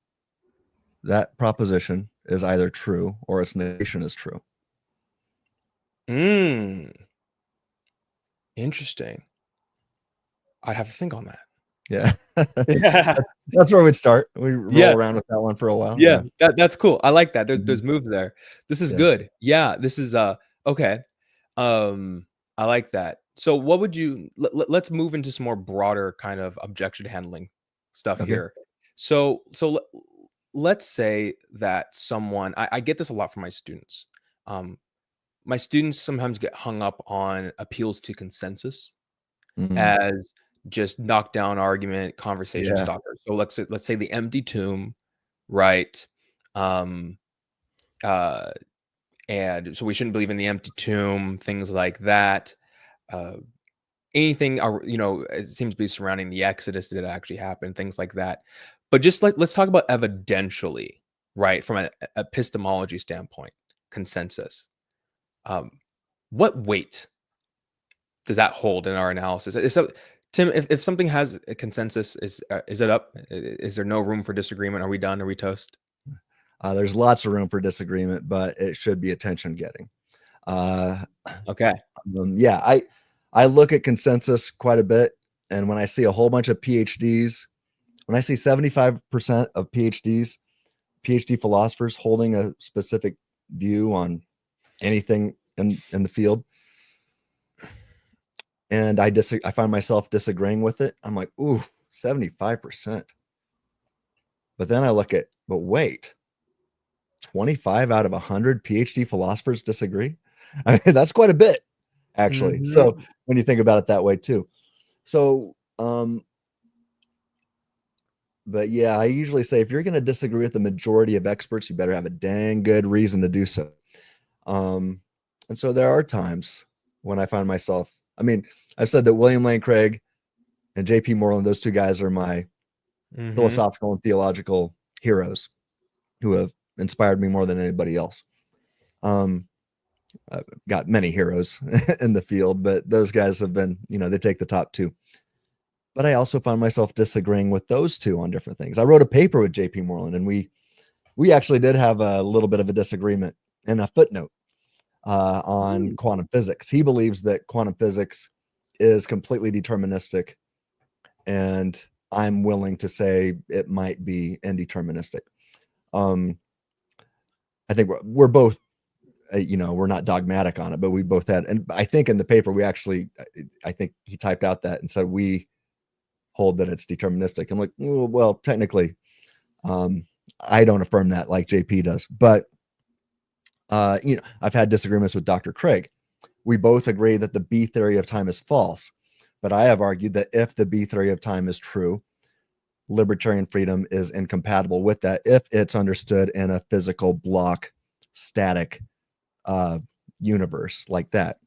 That proposition is either true or its negation is true. Mm, interesting. I'd have to think on that. Yeah. Yeah. That's where we'd start. We roll Yeah. around with that one for a while. Yeah. Yeah. That's cool. I like that. There's Mhm. moves there. This is Yeah. good. Yeah. This is okay. Um, I like that. So what would you let's move into some more broader kind of objection handling stuff Okay. here. So let's say that someone I get this a lot from my students. Um, my students sometimes get hung up on appeals to consensus Mm. as just knockdown argument, conversation Yeah. starter. So let's say the empty tomb, right? Um, uh, and so we shouldn't believe in the empty tomb, things like that. Uh, anything, it seems to be surrounding the Exodus. Did it actually happen? Things like that. But just let's talk about evidentially, right? From an epistemology standpoint, consensus. Um, what weight does that hold in our analysis? Tim, if something has a consensus, is it up? Is there no room for disagreement? Are we done? Are we toast? There's lots of room for disagreement, but it should be attention getting. Okay. Yeah, I look at consensus quite a bit, and when I see a whole bunch of PhDs, when I see 75% of PhD philosophers holding a specific view on anything in the field, and I find myself disagreeing with it, I'm like, ooh, 75%. But then I look at, but wait, 25 out of 100 PhD philosophers disagree. I mean, that's quite a bit, actually. Mhm. So when you think about it that way too. So, but yeah, I usually say if you're going to disagree with the majority of experts, you better have a dang good reason to do so. And so there are times when I find myself, I mean, I've said that William Lane Craig and J.P. Moreland, those two guys are my philosophical and theological heroes who have inspired me more than anybody else. I've got many heroes in the field, but those guys have been, they take the top two. But I also found myself disagreeing with those two on different things. I wrote a paper with J.P. Moreland, and we actually did have a little bit of a disagreement and a footnote on quantum physics. He believes that quantum physics is completely deterministic, and I'm willing to say it might be indeterministic. I think we're both, we're not dogmatic on it, but we both had, and I think in the paper I think he typed out that and said we hold that it's deterministic. I'm like, well, technically, I don't affirm that like JP does, but I've had disagreements with Dr. Craig. We both agree that the B theory of time is false, but I have argued that if the B theory of time is true, libertarian freedom is incompatible with that if it's understood in a physical block static universe like that.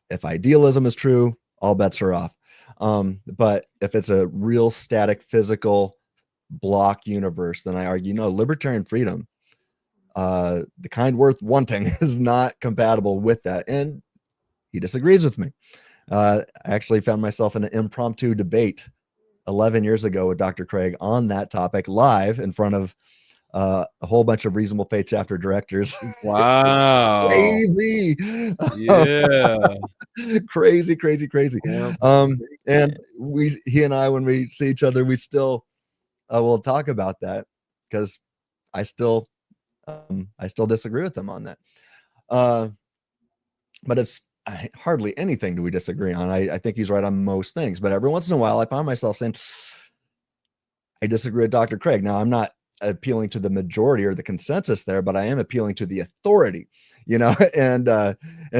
If idealism is true, all bets are off. But if it's a real static physical block universe, then I argue no, libertarian freedom, the kind worth wanting, is not compatible with that. And he disagrees with me. I actually found myself in an impromptu debate 11 years ago with Dr. Craig on that topic live in front of a whole bunch of Reasonable Faith chapter directors. Wow. Crazy. Yeah. Crazy. And he and I, when we see each other, we still will talk about that because I still disagree with him on that. But it's hardly anything do we disagree on. I think he's right on most things, but every once in a while I find myself saying, I disagree with Dr. Craig. Now, I'm not appealing to the majority or the consensus there, but I am appealing to the authority, and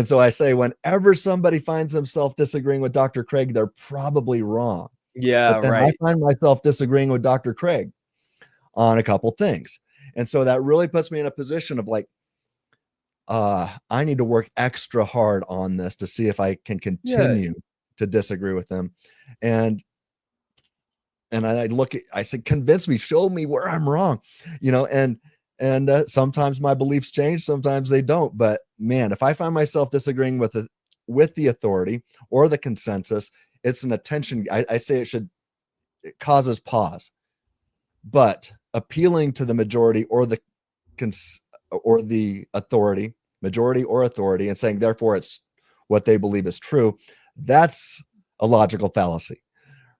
so I say whenever somebody finds himself disagreeing with Dr. Craig, they're probably wrong. Yeah, but then right. I find myself disagreeing with Dr. Craig on a couple things. And so that really puts me in a position of like, I need to work extra hard on this to see if I can continue to disagree with them. And I said, convince me, show me where I'm wrong, and sometimes my beliefs change, sometimes they don't. But man, if I find myself disagreeing with the authority or the consensus, it's an attention. I say it causes pause, but appealing to the majority or the authority, majority or authority, and saying therefore it's what they believe is true, that's a logical fallacy,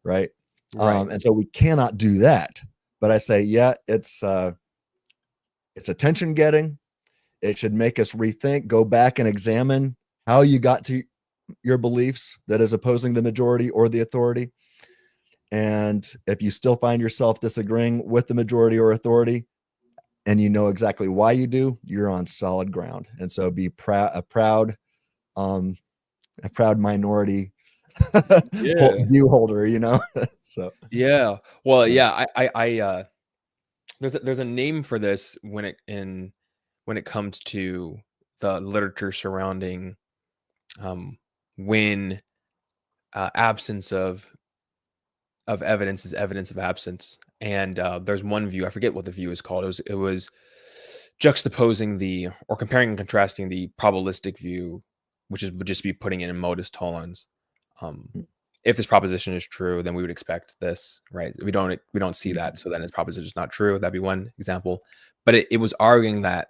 right? And so we cannot do that. But I say, yeah, it's attention getting. It should make us rethink, go back and examine how you got to your beliefs that is opposing the majority or the authority. And if you still find yourself disagreeing with the majority or authority, and you know exactly why you do, you're on solid ground. And so be a proud minority view holder, so yeah. Well, yeah, I there's a name for this when it comes to the literature surrounding when absence of evidence is evidence of absence. And there's one view, I forget what the view is called. It was juxtaposing or comparing and contrasting the probabilistic view, which would just be putting it in modus tollens, if this proposition is true, then we would expect this, right? We don't see that, so then its proposition is not true. That'd be one example. But it was arguing that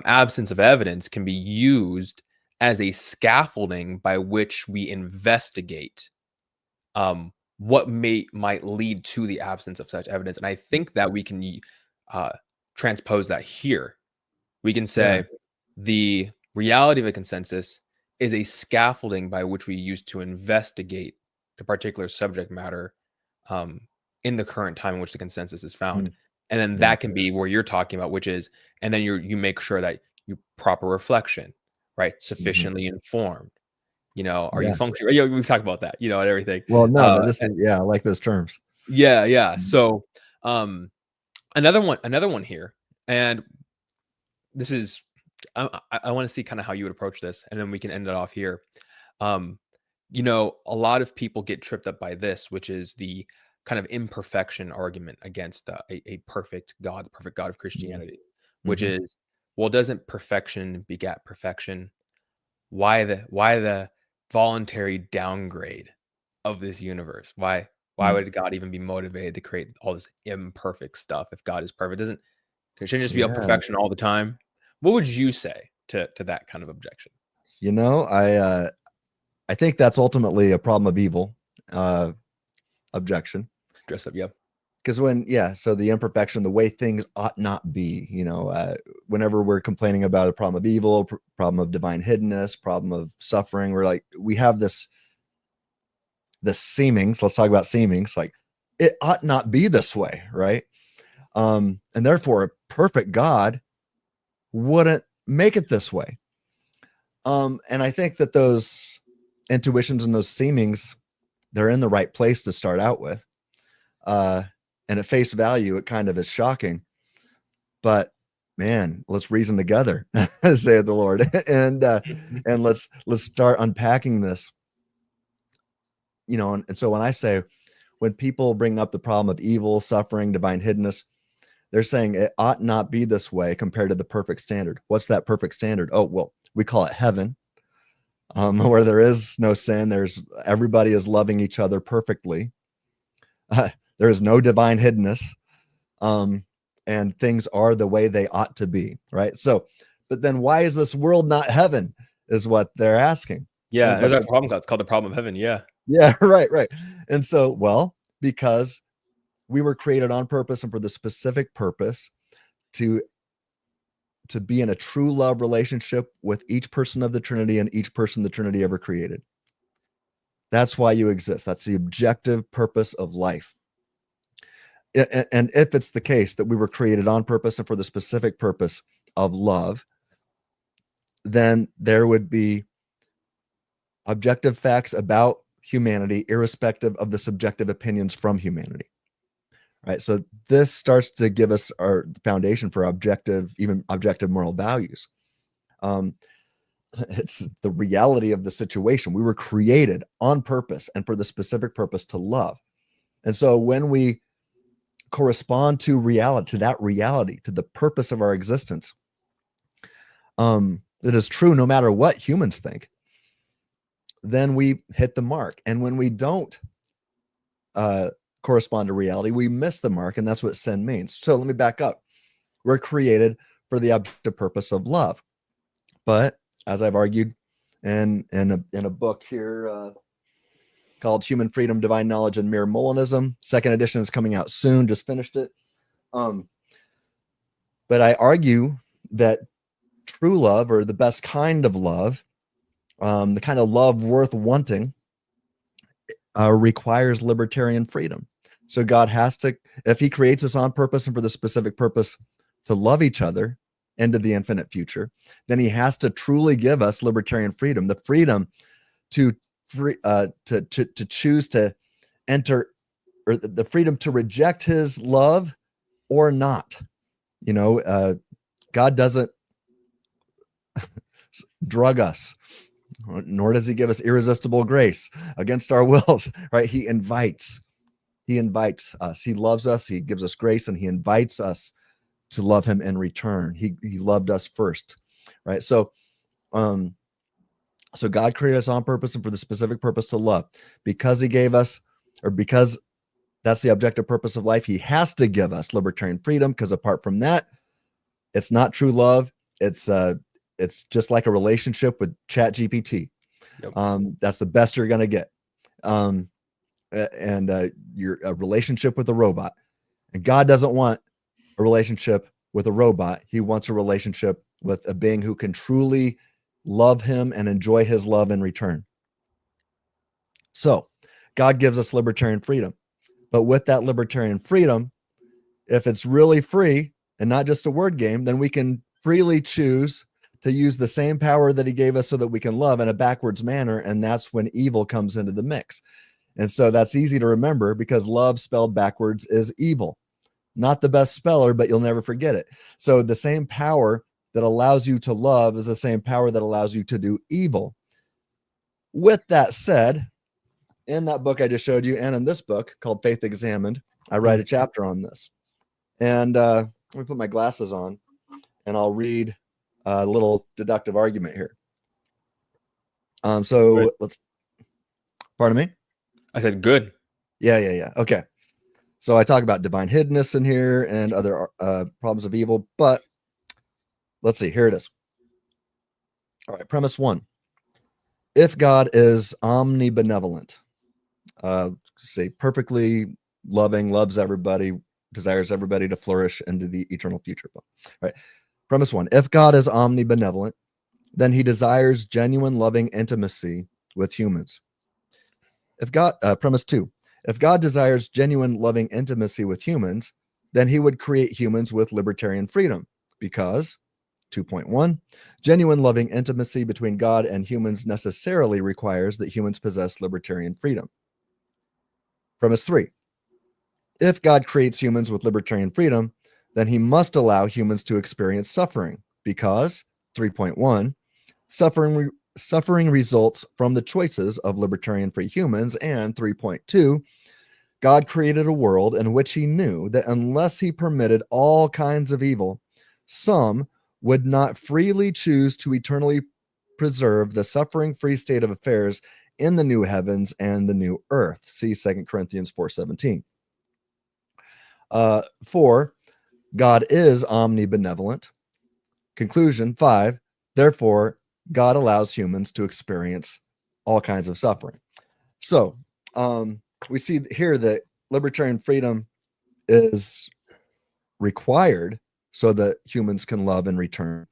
absence of evidence can be used as a scaffolding by which we investigate what might lead to the absence of such evidence. And I think that we can transpose that here. We can say the reality of a consensus is a scaffolding by which we use to investigate the particular subject matter in the current time in which the consensus is found. And then that can be where you're talking about, which is, and then you make sure that you proper reflection, right? Sufficiently informed. Are you functioning? Yeah, we've talked about that, and everything. Well, no, but this is, I like those terms. Yeah. So another one here, and this is, I want to see kind of how you would approach this, and then we can end it off here. A lot of people get tripped up by this, which is the kind of imperfection argument against a perfect God, the perfect God of Christianity, which is, well, doesn't perfection beget perfection? Why the voluntary downgrade of this universe? Why would God even be motivated to create all this imperfect stuff if God is perfect? It shouldn't just be a perfection all the time? What would you say to that kind of objection? I think that's ultimately a problem of evil objection. Dress up, yeah. Because so the imperfection, the way things ought not be, whenever we're complaining about a problem of evil, problem of divine hiddenness, problem of suffering, we have this seemings. Let's talk about seemings. Like, it ought not be this way, right? And therefore, a perfect God wouldn't make it this way. And I think that those intuitions and those seemings, they're in the right place to start out with. And at face value, it kind of is shocking. But man, let's reason together, saith the Lord, and let's start unpacking this. And so when I say, when people bring up the problem of evil, suffering, divine hiddenness, they're saying it ought not be this way compared to the perfect standard. What's that perfect standard? Oh, well, we call it heaven, where there is no sin. Everybody is loving each other perfectly. There is no divine hiddenness, and things are the way they ought to be, right? So, but then why is this world not heaven, is what they're asking. Yeah, there's a problem. It's called the problem of heaven, yeah. Yeah, right. And so, well, because we were created on purpose and for the specific purpose to be in a true love relationship with each person of the Trinity and each person the Trinity ever created. That's why you exist. That's the objective purpose of life. And if it's the case that we were created on purpose and for the specific purpose of love, then there would be objective facts about humanity, irrespective of the subjective opinions from humanity. Right. So this starts to give us our foundation for objective moral values. It's the reality of the situation. We were created on purpose and for the specific purpose to love. And so when we correspond to reality, to the purpose of our existence, that is true no matter what humans think, then we hit the mark. And when we don't correspond to reality, we miss the mark, and that's what sin means. So let me back up. We're created for the objective purpose of love, but as I've argued in a book here called Human Freedom, Divine Knowledge, and Mere Molinism, second edition is coming out soon, just finished it. But I argue that true love, or the best kind of love, the kind of love worth wanting, requires libertarian freedom. So God has to, if he creates us on purpose and for the specific purpose to love each other into the infinite future, then he has to truly give us libertarian freedom, the freedom to choose to enter, or the freedom to reject his love or not. God doesn't drug us, nor does he give us irresistible grace against our wills, right? He invites us. He loves us. He gives us grace, and he invites us to love him in return. He loved us first, right? So So God created us on purpose and for the specific purpose to love. Because he gave us, or because that's the objective purpose of life, he has to give us libertarian freedom, because apart from that, it's not true love. It's just like a relationship with ChatGPT. Yep. That's the best you're going to get. You're a relationship with a robot. And God doesn't want a relationship with a robot. He wants a relationship with a being who can truly love him and enjoy his love in return. So God gives us libertarian freedom. But with that libertarian freedom, if it's really free and not just a word game, then we can freely choose to use the same power that he gave us so that we can love in a backwards manner. And that's when evil comes into the mix. And so that's easy to remember, because love spelled backwards is evil. Not the best speller, but you'll never forget it. So the same power that allows you to love is the same power that allows you to do evil. With that said, in that book I just showed you, and in this book called Faith Examined, I write a chapter on this. And let me put my glasses on, and I'll read a little deductive argument here. So let's, pardon me? I said good. Yeah. Okay. So I talk about divine hiddenness in here and other problems of evil, but let's see. Here it is. All right. Premise 1. If God is omnibenevolent, say perfectly loving, loves everybody, desires everybody to flourish into the eternal future. All right. Premise 1. If God is omnibenevolent, then he desires genuine loving intimacy with humans. Premise 2. If God desires genuine loving intimacy with humans, then he would create humans with libertarian freedom, because 2.1, genuine loving intimacy between God and humans necessarily requires that humans possess libertarian freedom. Premise 3. If God creates humans with libertarian freedom, then he must allow humans to experience suffering, because 3.1, suffering results from the choices of libertarian free humans, and 3.2, God created a world in which he knew that unless he permitted all kinds of evil, some would not freely choose to eternally preserve the suffering-free state of affairs in the new heavens and the new earth. See 2 Corinthians 4:17. 4, God is omnibenevolent. Conclusion 5, therefore, God allows humans to experience all kinds of suffering. So we see here that libertarian freedom is required so that humans can love in return.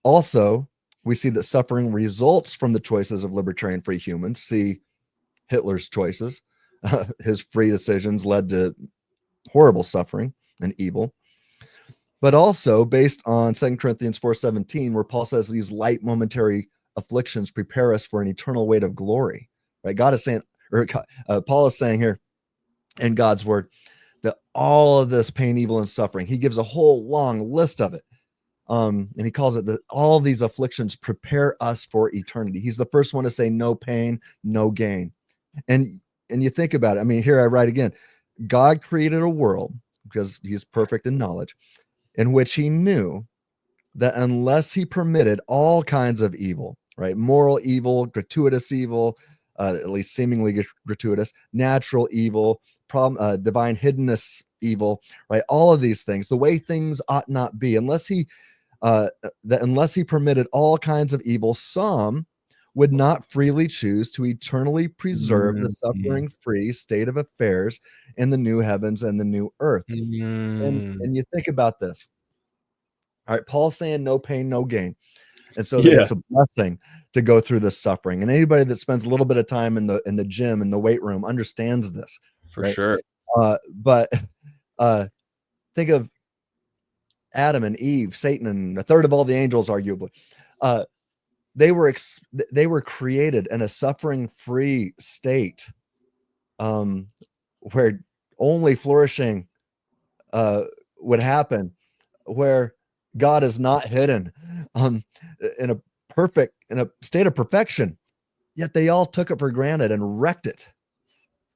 Also, we see that suffering results from the choices of libertarian free humans. See Hitler's choices. His free decisions led to horrible suffering and evil. But also based on 2 Corinthians 4:17, where Paul says these light momentary afflictions prepare us for an eternal weight of glory. Right? God is saying, or Paul is saying here in God's word, that all of this pain, evil, and suffering, he gives a whole long list of it. And he calls it that all these afflictions prepare us for eternity. He's the first one to say no pain, no gain. And you think about it. I mean, here I write again, God created a world, because he's perfect in knowledge, in which he knew that unless he permitted all kinds of evil, right? Moral evil, gratuitous evil, at least seemingly gratuitous, natural evil, divine hiddenness evil, right? All of these things, the way things ought not be, unless he permitted all kinds of evil, some would not freely choose to eternally preserve the suffering-free state of affairs in the new heavens and the new earth. And you think about this. All right, Paul's saying no pain, no gain. And so that it's a blessing to go through this suffering. And anybody that spends a little bit of time in the gym, in the weight room, understands this. For sure. But think of Adam and Eve, Satan, and a third of all the angels, arguably. They were created in a suffering-free state, where only flourishing would happen, where God is not hidden, in a state of perfection. Yet they all took it for granted and wrecked it.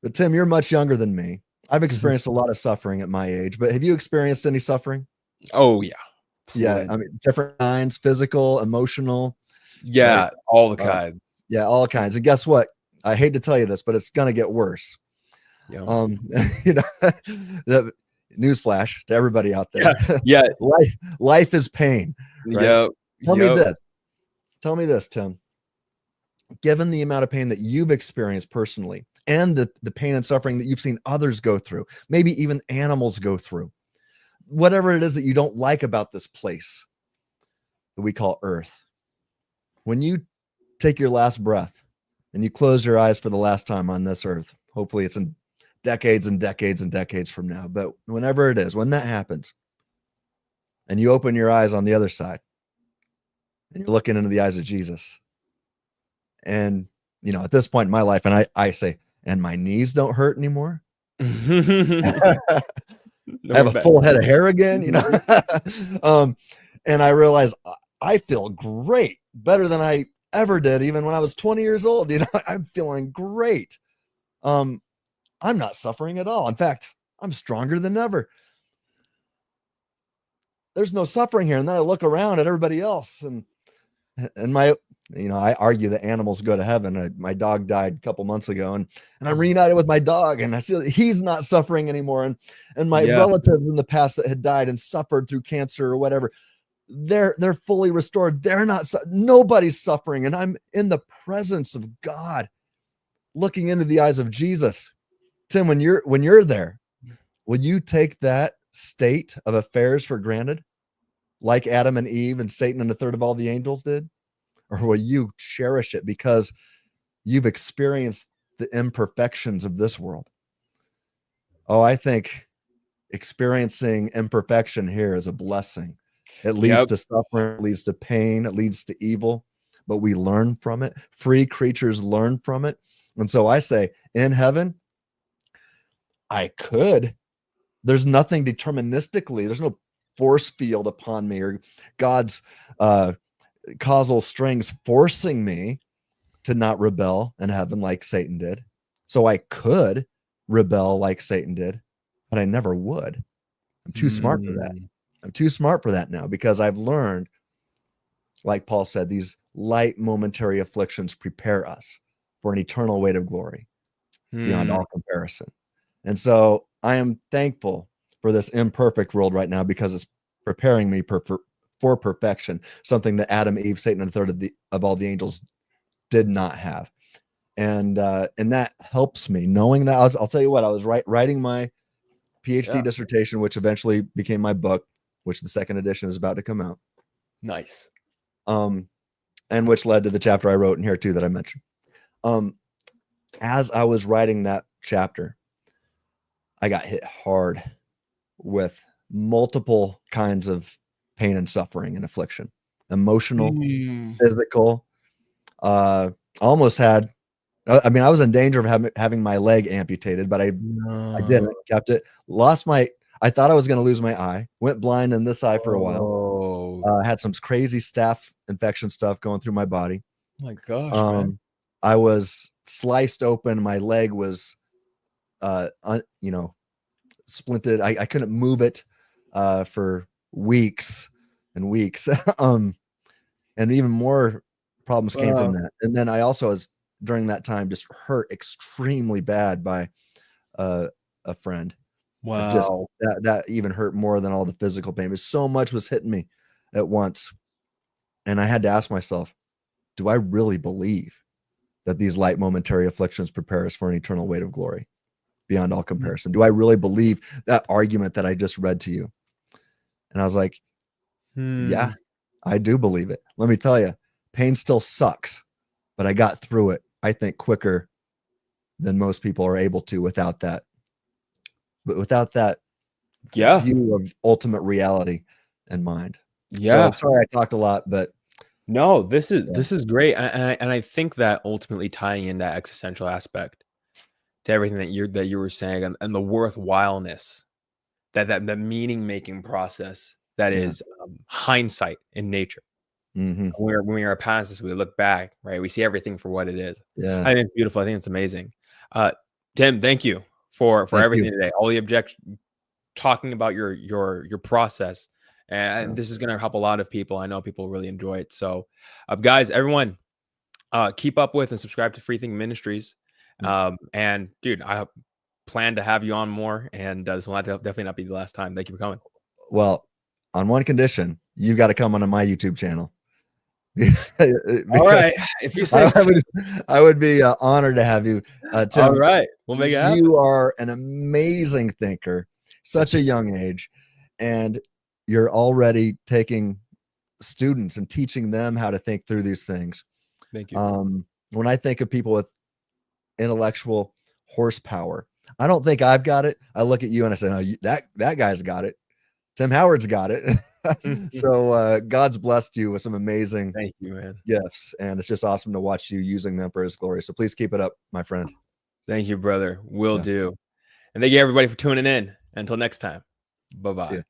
But Tim, you're much younger than me. I've experienced a lot of suffering at my age, but have you experienced any suffering? Oh yeah. Yeah, I mean, different kinds, physical, emotional. Yeah, right? all the kinds. Yeah, all kinds. And guess what? I hate to tell you this, but it's gonna get worse. Yeah. You know, newsflash to everybody out there. Yeah. life is pain, right? Yep. Tell me Yep. this. Tell me this, Tim. Given the amount of pain that you've experienced personally and the pain and suffering that you've seen others go through, maybe even animals go through, whatever it is that you don't like about this place that we call Earth, when you take your last breath and you close your eyes for the last time on this Earth, hopefully it's in decades and decades and decades from now, but whenever it is, when that happens, and you open your eyes on the other side, and you're looking into the eyes of Jesus, and you know, at this point in my life, and I say, and my knees don't hurt anymore. I have a full head of hair again, you know. And I realize I feel great, better than I ever did, even when I was 20 years old. You know, I'm feeling great. I'm not suffering at all. In fact, I'm stronger than ever. There's no suffering here. And then I look around at everybody else, and my, you know, I argue that animals go to heaven. My dog died a couple months ago, and I'm reunited with my dog, and I see that he's not suffering anymore. And my relatives in the past that had died and suffered through cancer or whatever, they're fully restored. They're not, nobody's suffering. And I'm in the presence of God, looking into the eyes of Jesus. Tim, when you're there, will you take that state of affairs for granted, like Adam and Eve and Satan and a third of all the angels did? Or will you cherish it because you've experienced the imperfections of this world? Oh, I think experiencing imperfection here is a blessing. It leads to suffering, it leads to pain, it leads to evil, but we learn from it. Free creatures learn from it. And so I say, in heaven, there's nothing deterministically, there's no force field upon me or God's causal strings forcing me to not rebel in heaven like Satan did. So I could rebel like Satan did, but I never would. I'm too smart for that. I'm too smart for that now, because I've learned, like Paul said, these light momentary afflictions prepare us for an eternal weight of glory beyond all comparison. And so I am thankful for this imperfect world right now, because it's preparing me for perfection, something that Adam, Eve, Satan, and a third of all the angels did not have. And that helps me, knowing that. I'll tell you what, I was writing my PhD dissertation, which eventually became my book, which the second edition is about to come out. Nice. And which led to the chapter I wrote in here too that I mentioned. As I was writing that chapter, I got hit hard with multiple kinds of pain and suffering and affliction, emotional, physical. Almost had, I mean, I was in danger of having my leg amputated, but I didn't. Kept it. I thought I was going to lose my eye. Went blind in this eye for a while. Had some crazy staph infection stuff going through my body. Oh my gosh, man. I was sliced open. My leg was, splinted. I couldn't move it for weeks and weeks. And even more problems came from that. And then I also was, during that time, just hurt extremely bad by a friend. Wow. Just that even hurt more than all the physical pain. But so much was hitting me at once. And I had to ask myself, do I really believe that these light momentary afflictions prepare us for an eternal weight of glory beyond all comparison? Do I really believe that argument that I just read to you? And I was like, yeah, I do believe it. Let me tell you, pain still sucks, but I got through it, I think, quicker than most people are able to without that. But without that view of ultimate reality in mind. So sorry I talked a lot, but no, this is great. And I think that ultimately tying in that existential aspect to everything that you were saying, and the worthwhileness, that meaning making process that is hindsight in nature. When we are past this, we look back, right? We see everything for what it is. Yeah, I think it's beautiful. I think it's amazing. Tim, thank you for everything today. All the talking about your process And this is going to help a lot of people. I know people really enjoy it. So, guys, everyone, keep up with and subscribe to Free Thinking Ministries. And dude, I plan to have you on more, and this will definitely not be the last time. Thank you for coming. Well, on one condition, you got to come onto my YouTube channel. All right, if you say I would be honored to have you. Tim, all right, we'll make it happen. You are an amazing thinker, such a young age, and you're already taking students and teaching them how to think through these things. Thank you. When I think of people with intellectual horsepower, I don't think I've got it. I look at you and I say, no, that guy's got it. Tim Howard's got it. So God's blessed you with some amazing Thank you, man. gifts, and it's just awesome to watch you using them for his glory. So please keep it up, my friend. Thank you, brother. Will do. And thank you, everybody, for tuning in. Until next time. Bye-bye.